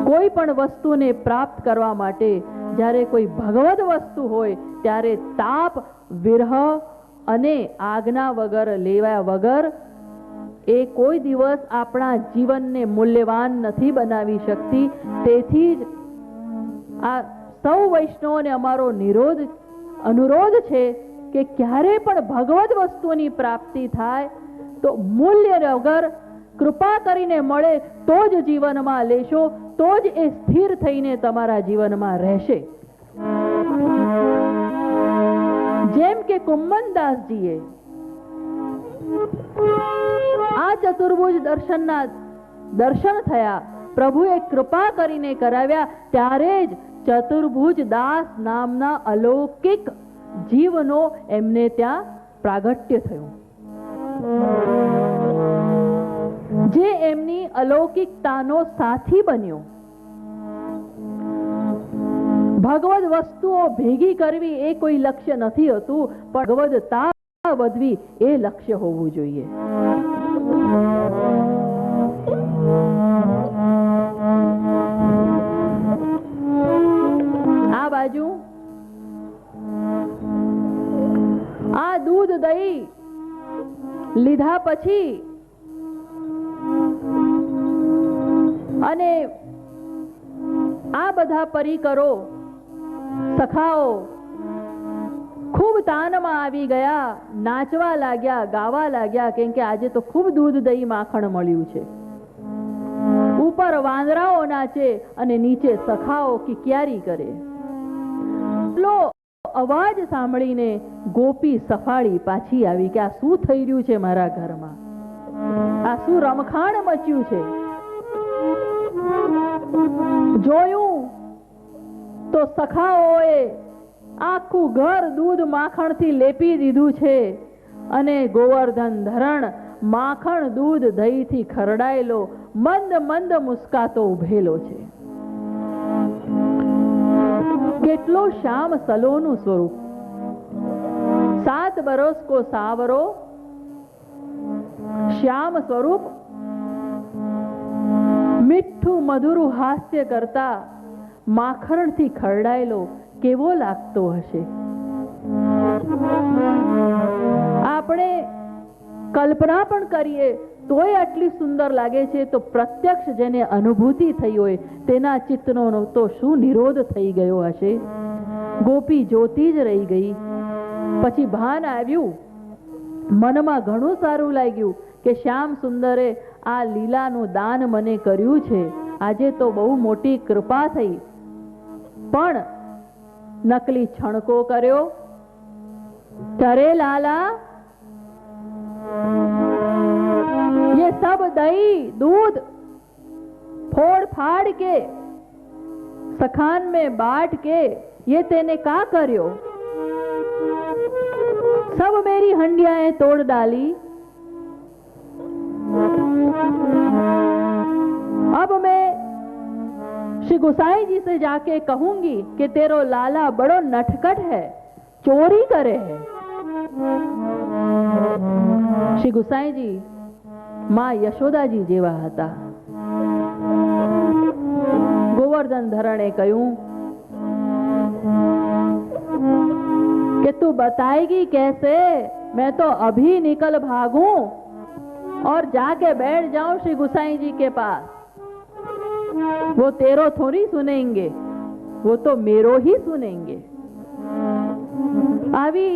S4: કોઈ પણ વસ્તુને પ્રાપ્ત કરવા માટે જ્યારે કોઈ ભગવદ વસ્તુ હોય ત્યારે તાપ, વિરહ અને આજ્ઞા વગર, લેવા વગર એ કોઈ દિવસ આપણા જીવનને મૂલ્યવાન નથી બનાવી શકતી. તેથી જ આ સૌ વૈષ્ણવોને અમારો અનુરોધ છે કે ક્યારે પણ ભગવદ વસ્તુની પ્રાપ્તિ થાય તો મૂલ્ય વગર કૃપા કરીને મળે તો જ જીવનમાં લેશો, તો જ એ સ્થિર થઈને તમારા જીવનમાં રહેશે. જેમ કે કુંમનદાસજીએ આ ચતુર્ભુજ દર્શન થયા, પ્રભુએ કૃપા કરીને કરાવ્યા, ત્યારે જ ચતુર્ભુજ દાસ નામના અલૌકિક જીવનો એમને ત્યાં પ્રાગટ્ય થયું, જે એમની અલૌકિકતાનો સાથી બન્યો. ભગવદ વસ્તુઓ ભેગી કરવી એ કોઈ લક્ષ્ય નથી હોતું, પણ ભગવદતા વધવી એ લક્ષ્ય હોવું જોઈએ. આ બાજુ આ દૂધ દહીં લીધા પછી અને આ બધા પરિકરો સખાઓ ખૂબ તાનમાં આવી ગયા, નાચવા લાગ્યા, ગાવા લાગ્યા, કેમ કે આજે તો ખૂબ દૂધ દહીં માખણ મળ્યું છે. ઉપર વાંદરાઓ નાચે અને નીચે સખાઓ કિકિયારી કરે. અવાજ સાંભળીને ગોપી સફાળી પાછી આવી કે આ શું થઈ રહ્યું છે મારા ઘરમાં, આ શું રમખાણ મચ્યું છે. જોયું તો સખાઓએ આખું ઘર દૂધ માખણથી લેપી દીધું છે અને ગોવર્ધન ધરણ માખણ દૂધ દહીંથી ખરડાયેલો મંદ મંદ મુસ્કાતો ઉભેલો છે. કેટલો શ્યામ સલોનું સ્વરૂપ, 7 બરસ કો સાવરો શ્યામ સ્વરૂપ, મીઠું મધુરું હાસ્ય કરતા માખણથી ખરડાયેલો કેવો લાગતો હશે. આપણે કલ્પના પણ કરીએ તોય આટલી સુંદર લાગે છે, તો પ્રત્યક્ષ જેને અનુભૂતિ થઈ હોય તેના ચિત્તનો તો શું નિરોધ થઈ ગયો હશે. ગોપી જોતી જ રહી ગઈ. પછી ભાન આવ્યું, મનમાં ઘણું સારું લાગ્યું કે શ્યામ સુંદરે આ લીલાનું દાન મને કર્યું છે, આજે તો બહુ મોટી કૃપા થઈ. પણ નકલી છણકો કર્યો, करे लाला ये सब दही दूध फोड़ फाड़ के सखान में बांट के ये तेने का करियो, सब मेरी हंडियाएं तोड़ डाली. अब मैं श्री गोसाई जी से जाके कहूंगी कि तेरो लाला बड़ो नटखट है, चोरी करे है. श्री गोसाई जी मां यशोदाजी जेवा हता. गोवर्धन धरणे कहूं कि तू बताएगी कैसे, मैं तो अभी निकल भागूं और जाके बैठ जाऊं श्री गोसाई जी के पास. वो तेरो थोड़ी सुनेंगे, वो तो मेरो ही सुनेंगे. આવી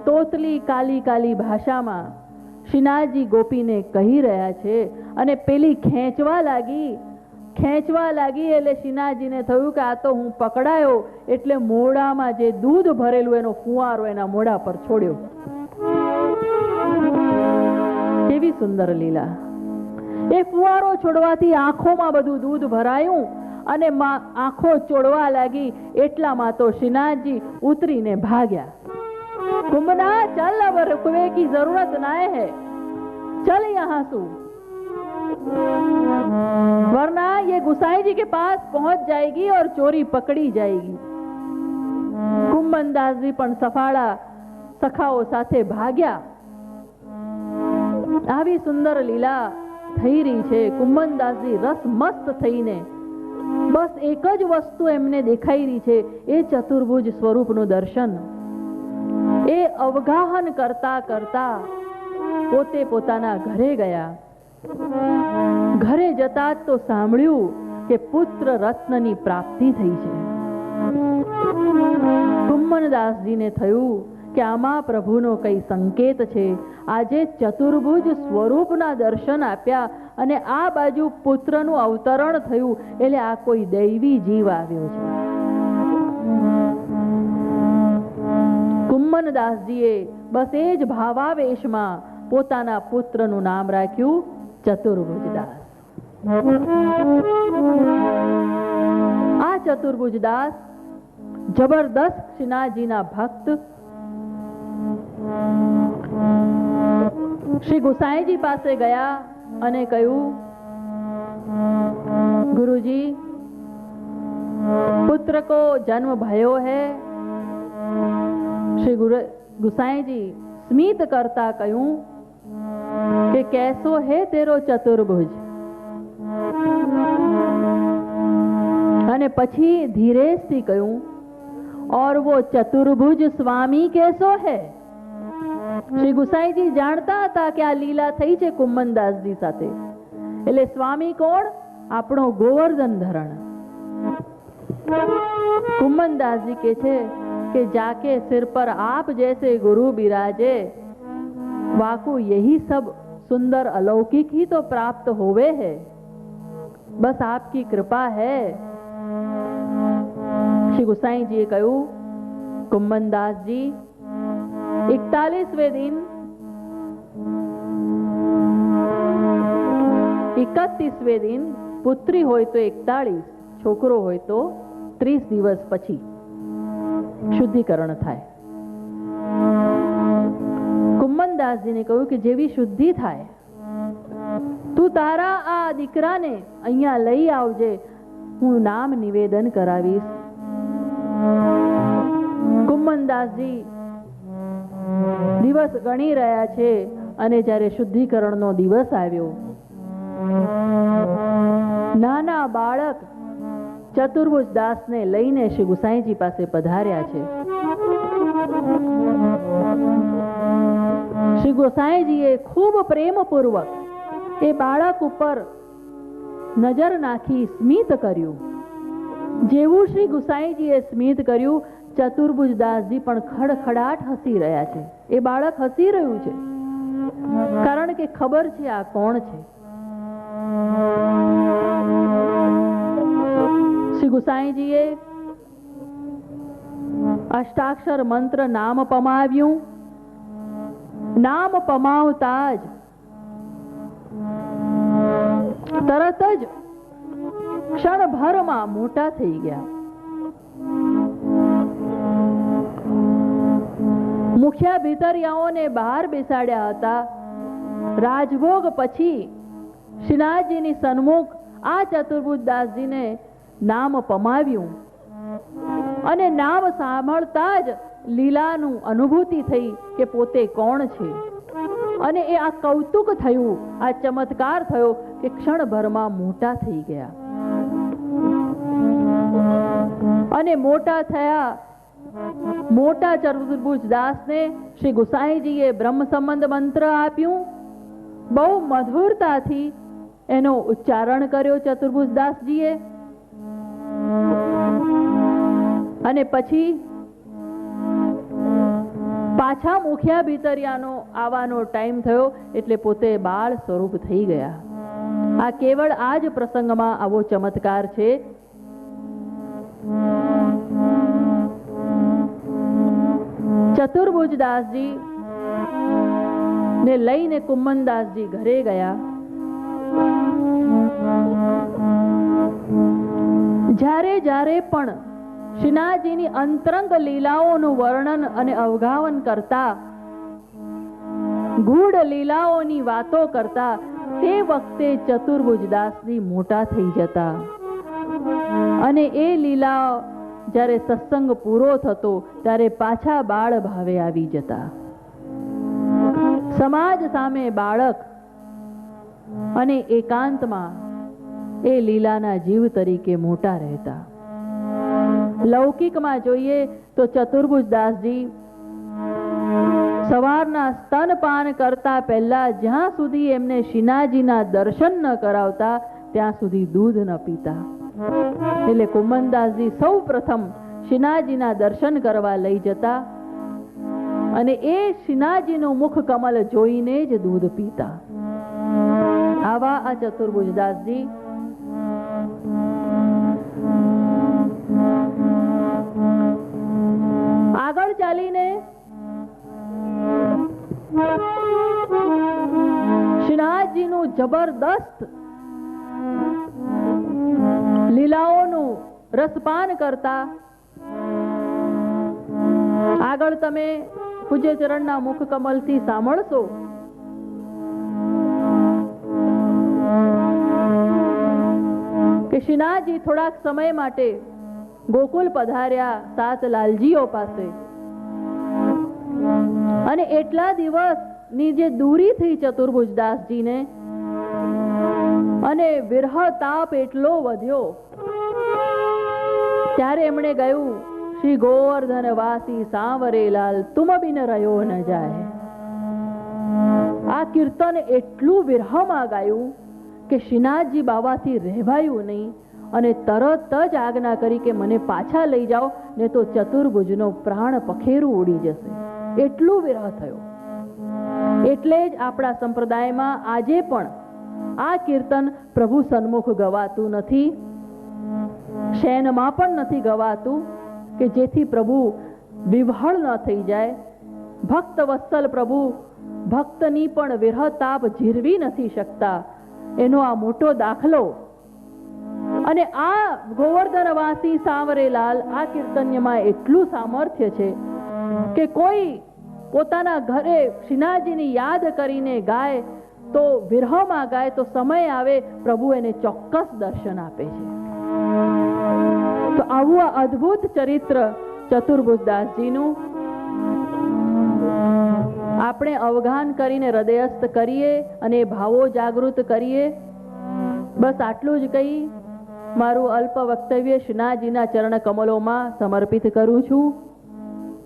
S4: તોતલી કાલી કાલી ભાષામાં શ્રીનાથજી ગોપીને કહી રહ્યા છે અને પેલી ખેંચવા લાગી એટલે શ્રીનાથજીને થયું કે આ તો હું પકડાયો એટલે મોઢામાં જે દૂધ ભરેલું એનો ફુવારો એના મોઢા પર છોડ્યો. કેવી સુંદર લીલા. એ ફુવારો છોડવાથી આંખોમાં બધું દૂધ ભરાયું અને આંખો ચોડવા લાગી. એટલામાં તો શ્રીનાથજી ઉતરીને ભાગ્યા. कुंभना चल, अब रुकवे की जरूरत ना है, चल यहाँ से, वरना ये गुसाई जी के पास पहुंच जाएगी और चोरी पकड़ी जाएगी. कुंभ કુંભનદાસજી પણ સફાળા સખાઓ સાથે ભાગ્યા. આવી સુંદર લીલા થઈ રહી છે. કુંભનદાસજી રસમસ્ત થઈને બસ એક જ વસ્તુ એમને દેખાઈ રહી છે, એ ચતુર્ભુજ સ્વરૂપનું દર્શન. એ અવગાહન કરતા કરતા પોતે પોતાના ઘરે ગયા. ઘરે જતા જ તો સાંભળ્યું કે પુત્ર રત્નની પ્રાપ્તિ થઈ છે. કુંભનદાસજીને થયું કે આમાં પ્રભુનો કઈ સંકેત છે. આજે ચતુર્ભુજ સ્વરૂપના દર્શન આપ્યા અને આ બાજુ પુત્રનું અવતરણ થયું, એટલે આ કોઈ દૈવી જીવ આવ્યો છે. કુંભનદાસજીએ બસ એ જ ભાવાવેશમાં પોતાના પુત્રનું નામ રાખ્યું ચતુર્ભુજદાસ. આ ચતુર્ભુજદાસ જબરદસ્ત શ્રીનાથજીના ભક્ત શ્રી ગુસાઈજી પાસે ગયા અને કહ્યું, गुरुजी पुत्र को जन्म भयो है. श्री गुसाई जी स्मित करता कहूं कि कैसो है तेरो चतुर्भुज. અને પછી ધીરેથી કહ્યું, और वो चतुर्भुज स्वामी कैसो है. શ્રી ગુસાઈજી જાણતા હતા કે આ લીલા થઈ છે કુંભનદાસજી સાથે. એટલે સ્વામી કોણ? આપણો ગોવર્ધન ધરણ. कुम्मनदास जी के छे कि जाके सिर पर आप जैसे गुरु बिराजे, वाकु यही सब सुंदर अलौकिक ही तो प्राप्त होवे है, बस आपकी कृपा है. श्री गुसाई जी कहू, कुम्मनदास जी 41वें दिन 31वें दिन पुत्री होय तो 41, छोकरो होय तो 30 દિવસ પછી શુદ્ધિકરણ થાય. કુમ્મનદાસજીને કહ્યું કે જેવી શુદ્ધિ થાય તું તારા આ દીકરાને અહીંયા લઈ આવજે, હું નામ નિવેદન કરાવીશ. કુમ્મનદાસજી દિવસ ગણી રહ્યા છે અને જ્યારે શુદ્ધિકરણનો દિવસ આવ્યો, નાના બાળક ચતુર્ભુજ દાસને લઈને શ્રી ગુસાઈજી પાસે પધાર્યા છે. શ્રી ગુસાઈજીએ ખૂબ પ્રેમપૂર્વક એ બાળક ઉપર નજર નાખી સ્મિત કર્યું. જેવું શ્રી ગુસાઈજીએ સ્મિત કર્યું, ચતુર્ભુજ દાસજી પણ ખડખડાટ હસી રહ્યા છે. એ બાળક હસી રહ્યું છે કારણ કે ખબર છે આ કોણ છે. શ્રી ગુસાઈજીએ અષ્ટાક્ષર મંત્ર નામ પમાવ્યું. નામ પમાવતા જ તરત જ ક્ષણભરમાં મોટા થઈ ગયા. મુખ્ય ભીતરિયાઓને બહાર બેસાડ્યા હતા. રાજભોગ પછી શ્રીનાથજીની સન્મુખ આ ચતુર્ભુજ દાસજીને નામ પમાવ્યું અને નામ સાંભળતા જ લીલાનું અનુભૂતિ થઈ કે પોતે કોણ છે. અને એ આ કૌતુક થયું, આ ચમત્કાર થયો કે ક્ષણભરમાં મોટા થઈ ગયા. અને મોટા થયા. મોટા ચતુર્ભુજ દાસને શ્રી ગુસાઈજીએ બ્રહ્મ સંબંધ મંત્ર આપ્યું. બહુ મધુરતાથી એનો ઉચ્ચારણ કર્યો ચતુર્ભુજ દાસજીએ. અને પછી પાછા મુખ્યા ભીતરિયાનો આવવાનો ટાઈમ થયો એટલે પોતે બાળ સ્વરૂપ થઈ ગયા. આ કેવળ આ જ પ્રસંગમાં આવો ચમત્કાર છે. ચતુર્ભુજ દાસજી ને લઈને કુમ્મનદાસજી ઘરે ગયા. જ્યારે જ્યારે પણ શ્રીનાથજીની અંતરંગ લીલાઓનું વર્ણન અને અવગાહન કરતા, ગૂઢ લીલાઓની વાતો કરતા, તે વખતે ચતુર્ભુજ દાસજી મોટા થઈ જતા અને એ લીલા જ્યારે સત્સંગ પૂરો થતો ત્યારે પાછા બાળ ભાવે આવી જતા. સમાજ સામે બાળક અને એકાંતમાં એ લીલાના જીવ તરીકે મોટા રહેતા. લૌકિકમાં જોઈએ તો ચતુર્ભુજદાસજી સવારના સ્તનપાન કરતા પહેલા જ્યાં સુધી એમને શ્રીનાથજીના દર્શન ન કરાવતા ત્યાં સુધી દૂધ ન પીતા. એટલે કુમનદાસજી સૌ પ્રથમ શ્રીનાથજીના દર્શન કરવા લઈ જતા અને એ શ્રીનાથજીનું મુખ કમલ જોઈને જ દૂધ પીતા. આવા આ ચતુર્ભુજદાસજી આગળ ચાલીને શ્રીનાથજીનું જબરદસ્ત લીલાઓનું રસપાન કરતા. આગળ તમે પૂજ્ય ચરણના મુખ કમલથી સાંભળશો કે શ્રીનાથજી થોડાક સમય માટે ગોકુલ પધાર્યા સાત લાલજીઓ પાસે અને એટલા દિવસની જે દૂરી થઈ ચતુર્ભુજદાસજીને અને વિરહ તાપ એટલો વધ્યો ત્યારે એમણે કહ્યું, શ્રી ગોવર્ધન વાસી સાંવરેલાલ તુમ બિન રહ્યો ન જાય. આ કીર્તન એટલું વિરહમાં ગાયું કે શ્રીનાથજી બાવાથી રહેવાયું નહીં અને તરત જ આજ્ઞા કરી કે મને પાછા લઈ જાઓ ને તો ચતુર્ભુજનો પ્રાણ પખેરું ઉડી જશે. એટલું વિરહ થયો. એટલે જ આપણા સંપ્રદાયમાં આજે પણ આ કીર્તન પ્રભુ સન્મુખ ગવાતું નથી, શયનમાં પણ નથી ગવાતું કે જેથી પ્રભુ વિવહળ ન થઈ જાય. ભક્ત વત્સલ પ્રભુ ભક્તની પણ વિરહ તાપ જીરવી નથી શકતા એનો આ મોટો દાખલો. અને આ ગોવર્ધનવાસી સાંવરેલાલ આ કીર્તન્યમાં એટલું સામર્થ્ય છે કે કોઈ પોતાના ઘરે શ્રીનાથજીની યાદ કરીને ગાય તો વિરહમાં ગાય તો સમય આવે પ્રભુ એને ચોક્કસ દર્શન આપે છે. તો આવું આ અદ્ભુત ચરિત્ર ચતુર્ભુજદાસજીનું આપણે અવગાન કરીને હૃદયસ્થ કરીએ અને ભાવો જાગૃત કરીએ. બસ આટલું જ કહી મારું અલ્પ વક્તવ્ય શ્રીનાથજીના ચરણ કમલોમાં સમર્પિત કરું છું.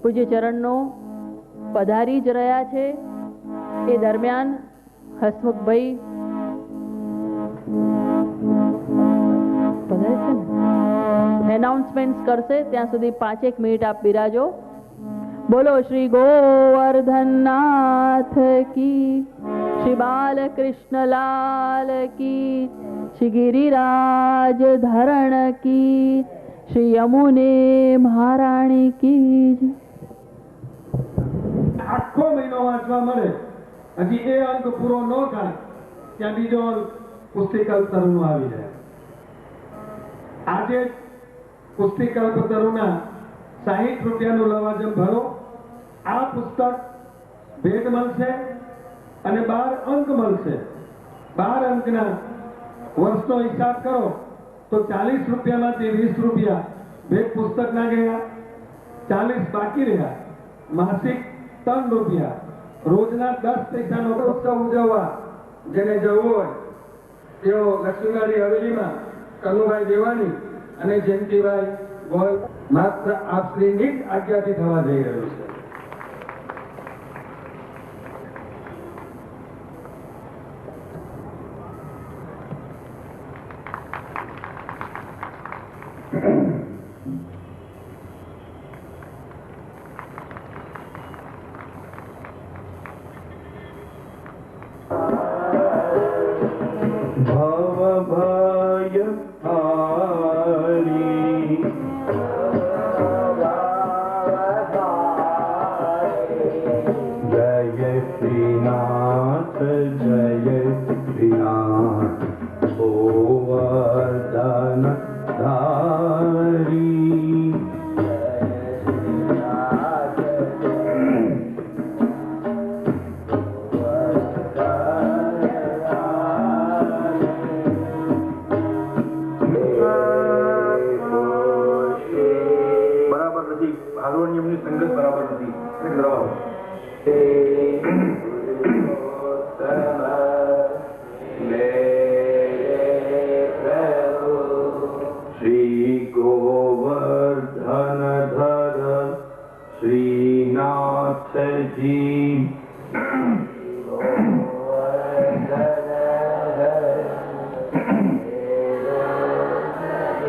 S4: પૂજ્ય ચરણનો પધારી જ રહ્યા છે એ દરમિયાન હસમુખભાઈ પધારે છે ને એનાઉન્સમેન્ટ કરશે ત્યાં સુધી 5 મિનિટ આપ બિરાજો. બોલો શ્રી ગોવર્ધનનાથ કી, શ્રી બાલકૃષ્ણલાલ કી, શ્રી ગિરિરાજ ધરણ કી, શ્રી યમુને મહારાણી કી.
S3: આખો મહિનો વાંચવા મળે, હજી એ અંક પૂરો ન થાય ત્યાં બીજો અંક પુસ્તિકલ્પતરુનું આવી જાય. આજે પુસ્તિકલ્પતરુના 60 રૂપિયાનું લવાજમ ભરો. આ પુસ્તક ભેટ મળશે અને 12 અંક મળશે. 12 અંકના વર્ષનો હિસાબ કરો તો 40 રૂપિયામાંથી 20 રૂપિયા ભેટ પુસ્તકના ગયા, 40 બાકી રહ્યા. માસિક 3 રૂપિયા, રોજના 10 પૈસાનો ઉત્સવ ઉજવવા જેને જવું હોય તેઓ લક્ષ્મીવાડી હવેલીમાં કનુભાઈ દેવાની અને જયંતિભાઈ ગોલ માત્ર આપશ્રીની જ આજ્ઞાથી થવા જઈ રહ્યું છે.
S2: ગોવર્ધન ધારી
S1: હાર્મોનિયમની સંગત બરાબર નથી. બરાબર.
S2: શ્રી ગોવર્ધનધર શ્રીનાથજી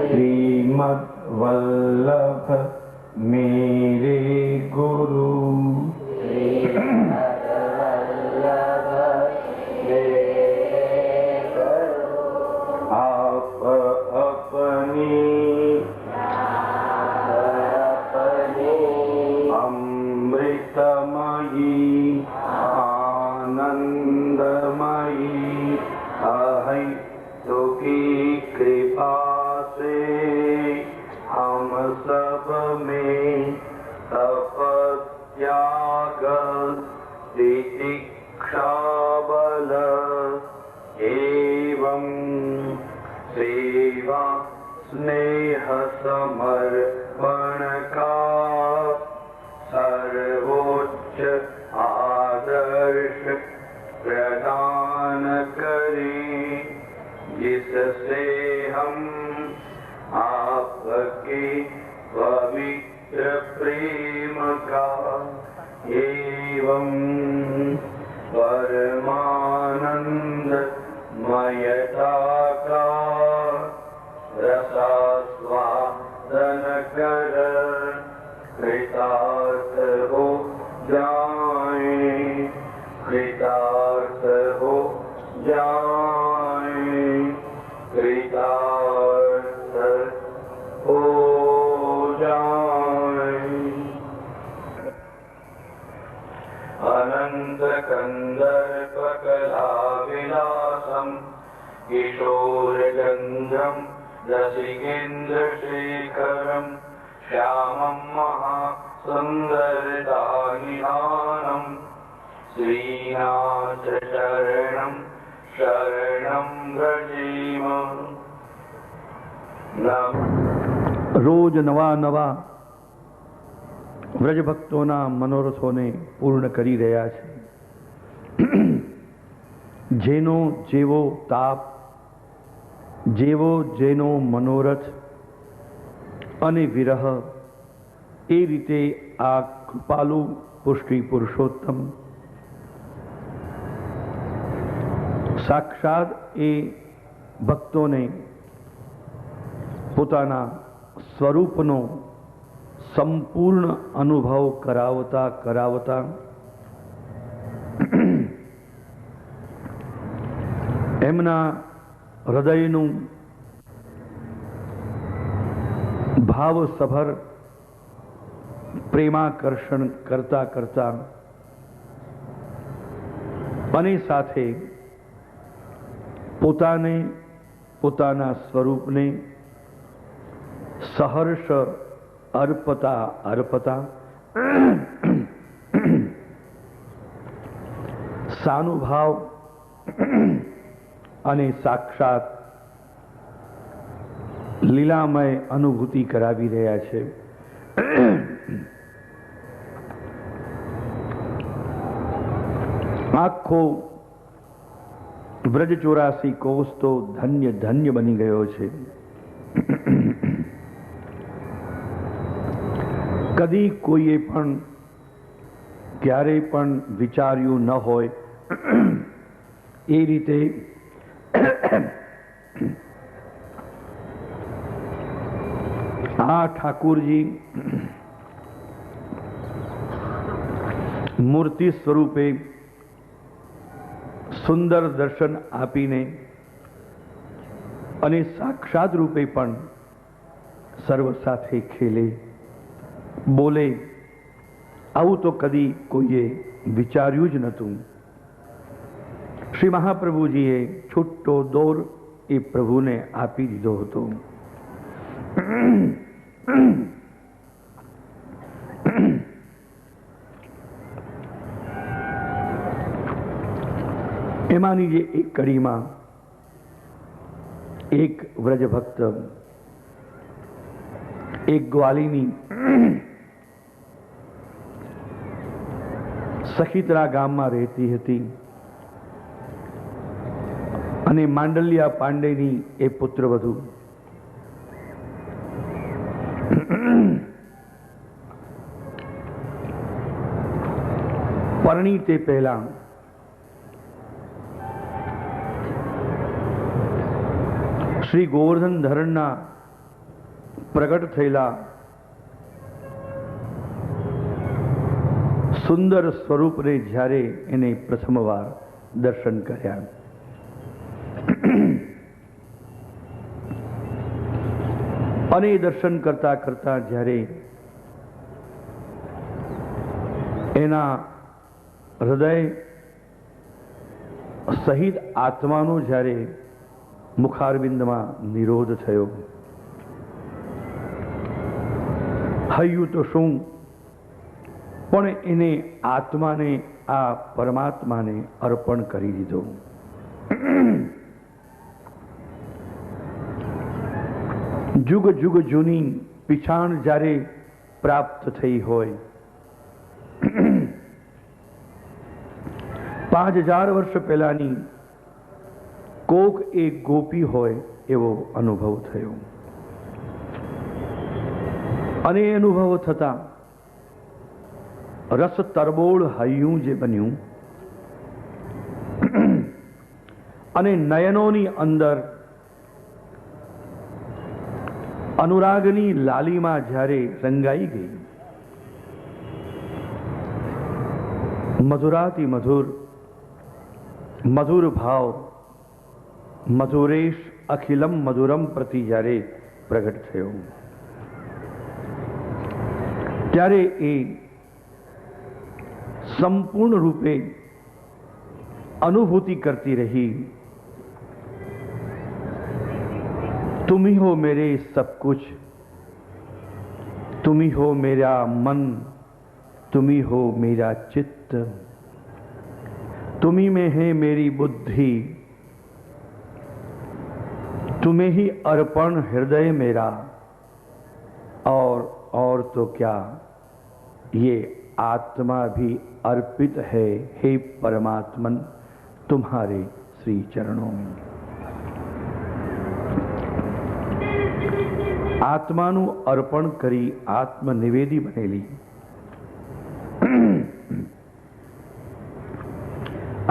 S2: શ્રીમદ વલ્લભ મેરે ગુરુ आप अपनी अमृतमयी आनंदमयी अहेतुकी कृपा से हम सब में तपत्याग तितिक्षा बल एवं सेवा स्नेह समर्पण का सर्वोच्च आदर्श प्रदान करें, जिससे हम आपके पवित्र प्रेम का एवं परमानंद मयता का रसास्वादन कर कृतार्थ हो जाएं, कृतार्थ हो जाएं, कृतार्थ हो जाएं। अनंत कंदर्प कला विलासम किशोरगंधम रसिकेन्द्र शेखरम श्यामं महासुंदरदानिहानम श्रीनाथ शरणं शरणं व्रजेम।
S1: રોજ નવા નવા વ્રજ ભક્તોના મનોરથોને પૂર્ણ કરી રહ્યા છે. જેનો જેવો તાપ, જેવો જેનો મનોરથ અને વિરહ, એ રીતે આ કૃપાલુ પુષ્ટિ પુરુષોત્તમ સાક્ષાત એ ભક્તોને પોતાના સ્વરૂપનો સંપૂર્ણ અનુભવ કરાવતા કરાવતા એમના હૃદયનું ભાવસભર પ્રેમાકર્ષણ કરતા કરતા અને સાથે પોતાને પોતાના સ્વરૂપને સહર્ષ અર્પતા અર્પતા સાનુભાવ અને સાક્ષાત લીલામય અનુભૂતિ કરાવી રહ્યા છે. આખો વ્રજ 84 કોષ તો ધન્ય ધન્ય બની ગયો છે. કદી કોઈએ પણ ક્યારેય પણ વિચાર્યું ન હોય એ રીતે આ ઠાકુરજી મૂર્તિ સ્વરૂપે સુંદર દર્શન આપીને અને સાક્ષાત રૂપે પણ સર્વ સાથે ખેલે બોલે, આવું તો કદી કોઈએ વિચાર્યું જ નહોતું. શ્રી મહાપ્રભુજીએ છૂટો દોર એ પ્રભુને આપી દીધો હતો. એમાંની જે એક કડીમાં એક વ્રજ ભક્ત એક ગ્વાલીની સખીતરા ગામમાં રહેતી હતી અને માંડલિયા પાંડેની એ પુત્રવધુ પરણી તે પહેલા શ્રી ગોવર્ધન ધરણના પ્રગટ થયેલા સુંદર સ્વરૂપને જ્યારે એને પ્રથમવાર દર્શન કર્યા, અને દર્શન કરતા કરતા જ્યારે એના હૃદય સહિત આત્માનો જ્યારે મુખારવિંદમાં નિરોધ થયો, હૈયું તો શું પણ એને આત્માને આ પરમાત્માને અર્પણ કરી દીધો. જુગ જુગ જૂની પીછાણ જ્યારે પ્રાપ્ત થઈ હોય, 5000 વર્ષ પહેલાની કોક એક ગોપી હોય એવો અનુભવ થયો. અને એ અનુભવ થતા રસ તરબોળ હૈયું જે બન્યું અને નયનોની અંદર અનુરાગની લાલીમાં જ્યારે રંગાઈ ગઈ, મધુરાતિ મધુર મધુર ભાવ મધુરેશ અખિલમ મધુરમ પ્રતિ જ્યારે પ્રગટ થયો, ત્યારે એ સંપૂર્ણ રૂપે अनुभूति करती रही, तुम ही हो मेरे सब कुछ, तुम ही हो मेरा मन, तुम ही हो मेरा चित्त, तुम ही में है मेरी बुद्धि, तुम्हें ही अर्पण हृदय मेरा, और तो क्या ये आत्मा भी अर्पित है हे परमात्मन तुम्हारे श्री चरणों में. આત્માનું અર્પણ કરી આત્મનિવેદી બનેલી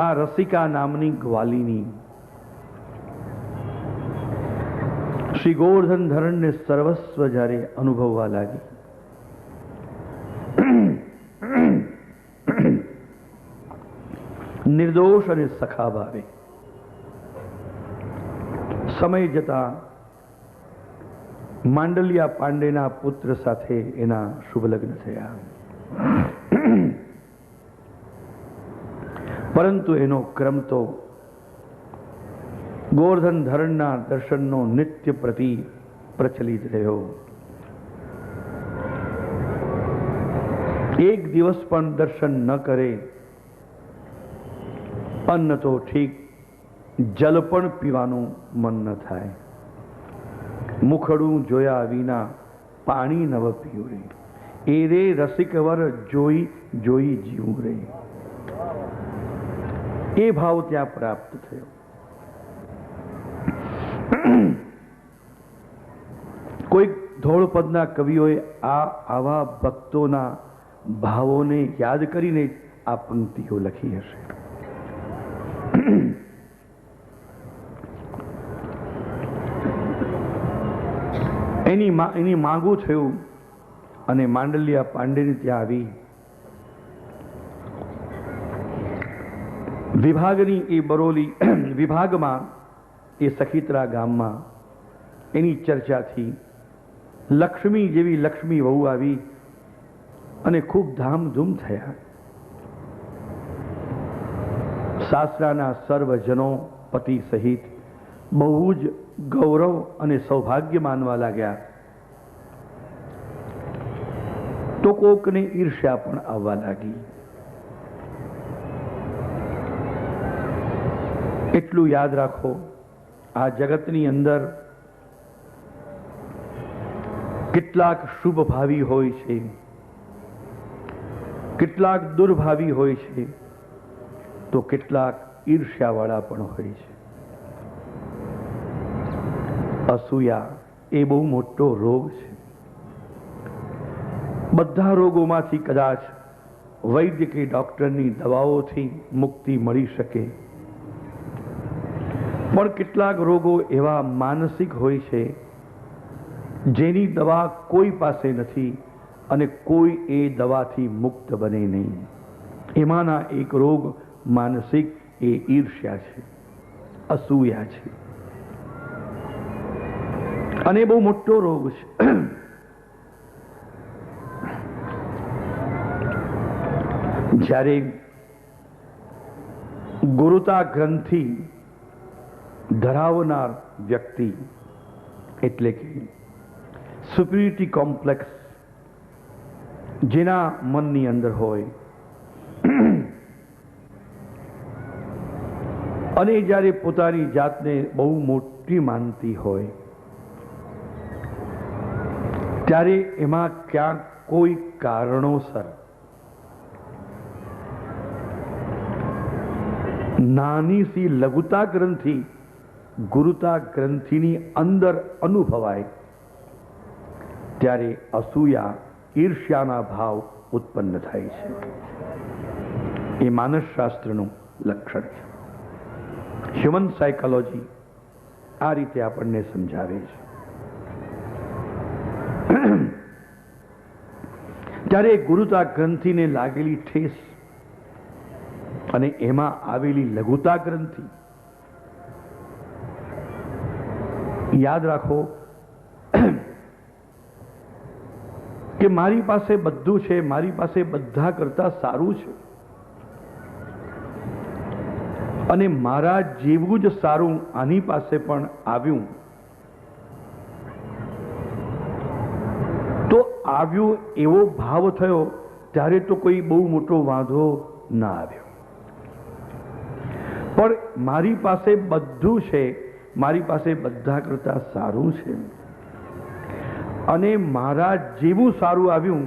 S1: આ રસિકા નામની ગ્વાલીની શ્રી ગોવર્ધન ધરણને સર્વસ્વ જ્યારે અનુભવવા લાગી, નિર્દોષ અને સખા ભાવે સમય જતા માંડલિયા પાંડેના પુત્ર સાથે એના શુભ લગ્ન થયા. પરંતુ એનો ક્રમ તો ગોવર્ધન ધરણના દર્શનનો નિત્ય પ્રતિ પ્રચલિત રહ્યો. એક દિવસ પણ દર્શન ન કરે, અન્ન તો ઠીક, જલ પણ પીવાનું મન ન થાય. મુખડું જોયા વિના પાણી નવ પીવું રે, એ રે રસિકવર જોઈ જોઈ જીવું રે. એ ભાવ ત્યાં પ્રાપ્ત થયો. કોઈક ધોળપદના કવિઓએ આવા ભક્તોના ભાવોને યાદ કરીને આ પંક્તિઓ લખી હશે. એની માંગું થયું અને માંડલિયા પાંડેને ત્યાં આવી વિભાગની એ બરોલી વિભાગમાં એ સખીતરા ગામમાં એની ચર્ચાથી લક્ષ્મી જેવી લક્ષ્મી વહુ આવી અને ખૂબ ધામધૂમ થયા. સાસરાના સર્વજનો પતિ સહિત બહુ જ ગૌરવ અને સૌભાગ્ય માનવા લાગ્યા. તો કોકને ઈર્ષ્યા પણ આવવા લાગી. એટલું યાદ રાખો, આ જગતની અંદર કેટલાક શુભ ભાવી હોય છે, કેટલાક દુર્ભાવી હોય છે તો કેટલાક ઈર્ષ્યાવાળા પણ હોય છે. અસૂયા એ બહુ મોટો રોગ છે. બધા રોગોમાંથી કદાચ વૈદ્ય કે ડોક્ટરની દવાઓથી મુક્તિ મળી શકે, પણ કેટલાક રોગો એવા માનસિક હોય છે જેની દવા કોઈ પાસે નથી અને કોઈ એ દવાથી મુક્ત બને નહીં. એમાંના એક રોગ માનસિક એ ઈર્ષ્યા છે, અસૂયા છે, અને બહુ મોટો રોગ છે. જ્યારે ગુરુતા ગ્રંથિ ધરાવનાર વ્યક્તિ એટલે કે સુપિરિટી કોમ્પ્લેક્સ જેના મનની અંદર હોય અને જ્યારે પોતાની જાતને બહુ મોટી માનતી હોય ત્યારે એમાં ક્યાંક કોઈ કારણોસર નાની સી લઘુતા ગ્રંથિ ગુરુતા ગ્રંથિની અંદર અનુભવાય ત્યારે અસૂયા ઈર્ષ્યાના ભાવ ઉત્પન્ન થાય છે. એ માનસશાસ્ત્રનું લક્ષણ છે. હ્યુમન સાયકોલોજી આ રીતે આપણને સમજાવે છે. ત્યારે ગુરુતા ગ્રંથિને લાગેલી ઠેસ અને એમાં આવેલી લઘુતા ગ્રંથિ, યાદ રાખો કે મારી પાસે બધું છે, મારી પાસે બધા કરતા સારું છે અને મારા જેવું જ સારું આની પાસે પણ આવ્યું, તો આવ્યું એવો ભાવ થયો ત્યારે તો કોઈ બહુ મોટો વાંધો ના આવ્યો. પણ મારી પાસે બધું છે, મારી પાસે બધા કરતા સારું છે અને મારા જેવું સારું આવ્યું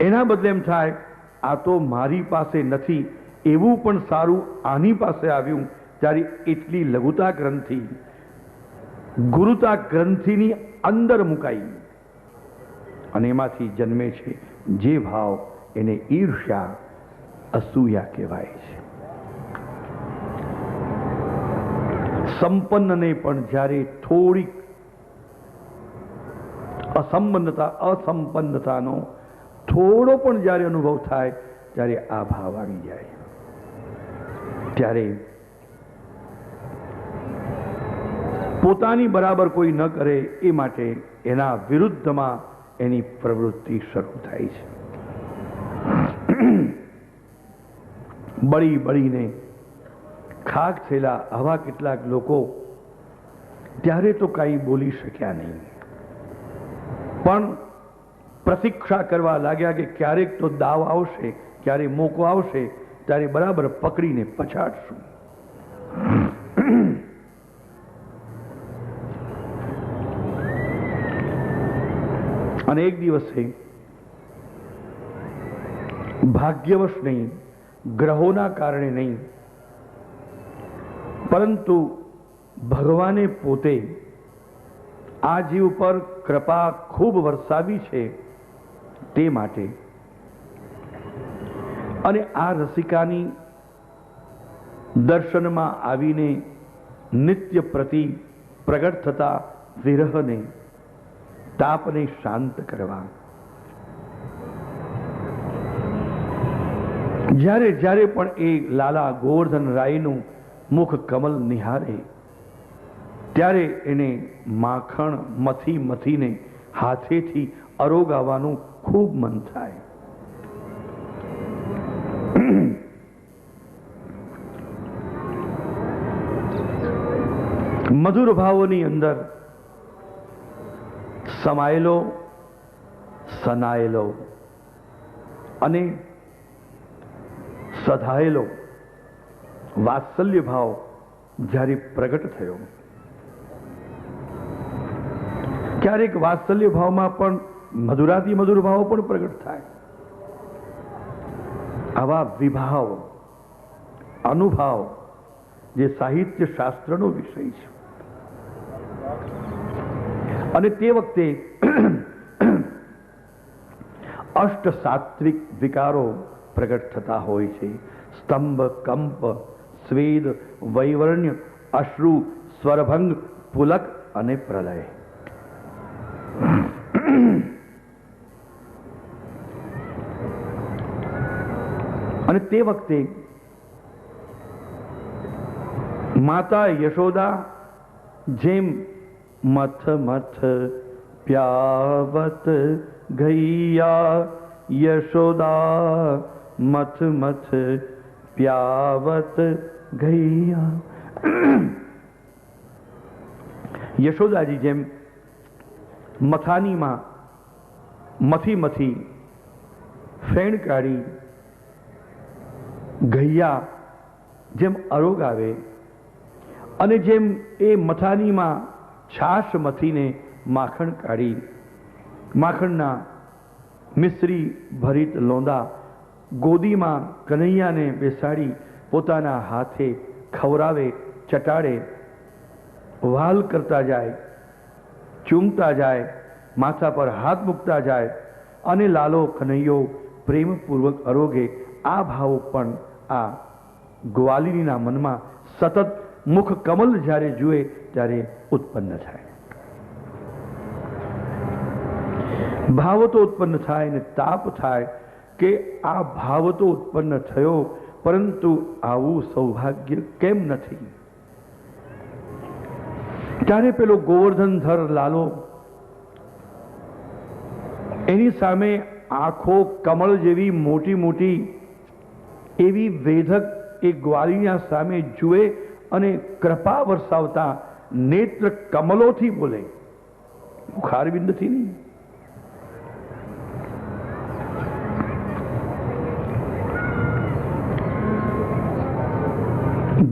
S1: એના બદલે એમ થાય આ તો મારી પાસે નથી એવું પણ સારું આની પાસે આવ્યું, ત્યારે એટલી લઘુતા ગ્રંથિ ગુરુતા ગ્રંથિની અંદર મુકાઈ અને એમાંથી જન્મે છે જે ભાવ, એને ઈર્ષ્યા, અસૂયા કહેવાય છે. સંપન્નને પણ જ્યારે થોડીક અસંપન્નતાનો થોડો પણ જ્યારે અનુભવ થાય ત્યારે આ ભાવ આવી જાય. ત્યારે પોતાની બરાબર કોઈ ન કરે એ માટે એના વિરુદ્ધમાં એની પ્રવૃત્તિ શરૂ થાય છે. બળી બળીને ખાક થયેલા આવા કેટલાક લોકો ત્યારે તો કાંઈ બોલી શક્યા નહીં, પણ પ્રતીક્ષા કરવા લાગ્યા કે ક્યારેક તો દાવ આવશે, ક્યારે મોકો આવશે, ત્યારે બરાબર પકડીને પછાડશું. અને એક દિવસે ભાગ્યવશ નહીં, ગ્રહોના કારણે નહીં, પરંતુ ભગવાને પોતે આ જીવ પર કૃપા ખૂબ વરસાવી છે તે માટે અને આ રસિકાની દર્શનમાં આવીને નિત્ય પ્રતિ પ્રગટ થતા વિરહને, તાપને શાંત કરવા જ્યારે જ્યારે પણ એ લાલા ગોવર્ધન રાયનું મુખ કમલ નિહારે ત્યારે એને માખણ મથી મથીને હાથેથી અરોગાવાનું ખૂબ મન થાય. મધુર ભાવોની અંદર સમાયેલો, સનાયેલો અને સધાયેલો વાત્સલ્ય ભાવ જ્યારે પ્રગટ થયો, ક્યારેક વાત્સલ્ય ભાવમાં પણ મધુરાથી મધુર ભાવો પણ પ્રગટ થાય. આવા વિભાવ અનુભાવ જે સાહિત્ય શાસ્ત્રનો વિષય છે અને તે વખતે અષ્ટ સાત્વિક વિકારો પ્રગટ થતા હોય છે. સ્તંભ, કંપ, સ્વેદ, વૈવર્ણ્ય, અશ્રુ, સ્વરભંગ, પુલક અને પ્રલય. અને તે વખતે માતા યશોદા જેમ મથ મથ પ્યાવત ગૈયા, યશોદા મથ મથ પ્યાવત ગૈયા. યશોદાજી જેમ મથાનીમાં મથી મથી ફેણ કાઢી ગૈયા જેમ અરોગાવે અને જેમ એ મથાનીમાં છાશ મથીને માખણ કાઢી માખણના મિશ્રી ભરિત લોંદા ગોદીમાં કનૈયાને બેસાડી પોતાના હાથે ખવરાવે, ચટાડે, વાલ કરતા જાય, ચૂમતા જાય, માથા પર હાથ મૂકતા જાય અને લાલો કનૈયો પ્રેમપૂર્વક અરોગે. આ ભાવ પણ આ ગ્વાલિનીના મનમાં સતત મુખ કમલ જ્યારે જુએ ત્યારે ઉત્પન્ન થાય. ભાવ તો ઉત્પન્ન થાય ને તાપ થાય કે આ ભાવ તો ઉત્પન્ન થયો, પરંતુ આવું સૌભાગ્ય કેમ નથી? ત્યારે પેલો ગોવર્ધનધર લાલો એની સામે આંખો કમળ જેવી મોટી મોટી એવી વેધક એ ગ્વાલિના સામે જુએ અને કૃપા વરસાવતા નેત્ર કમલોથી બોલે, મુખારવિંદથી નહીં.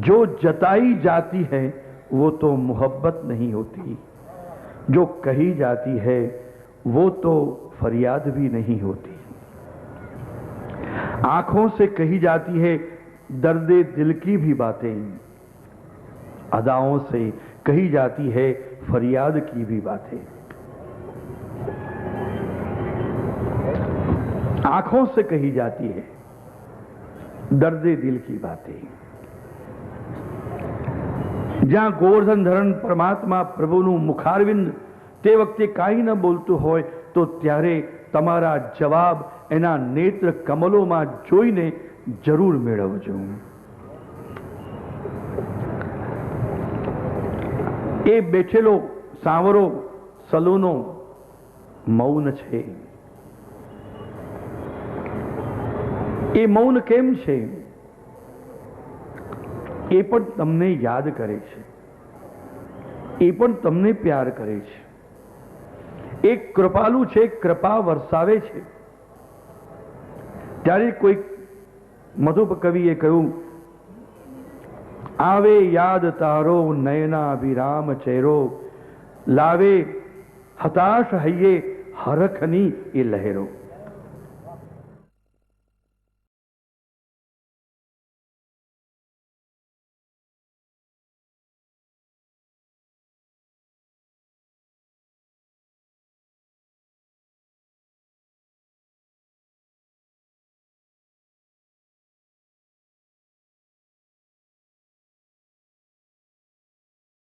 S1: जो जताई जाती है वो तो मोहब्बत नहीं होती, जो कही जाती है वो तो फरियाद भी नहीं होती. आंखों से कही जाती है दर्दे दिल की भी बातें, अदाओं से कही जाती है फरियाद की भी बातें. आंखों से कही जाती है दर्दे दिल की बातें. જ્યાં ગોવર્ધન ધરણ પરમાત્મા પ્રભુનું મુખારવિંદ તે વખતે કાંઈ ન બોલતું હોય તો ત્યારે તમારા જવાબ એના નેત્ર કમલોમાં જોઈને જરૂર મેળવજો. એ બેઠેલો સાવરો સલોનો મૌન છે. એ મૌન કેમ છે? એ પણ તમને યાદ કરે છે, એ પણ તમને પ્યાર કરે છે. એક કૃપાલુ છે, કૃપા વરસાવે છે. ત્યારે કોઈક મધુપ કવિએ કહ્યું, આવે યાદ તારો નયના વિરામ ચહેરો, લાવે હતાશ હૈયે હરખની એ લહેરો.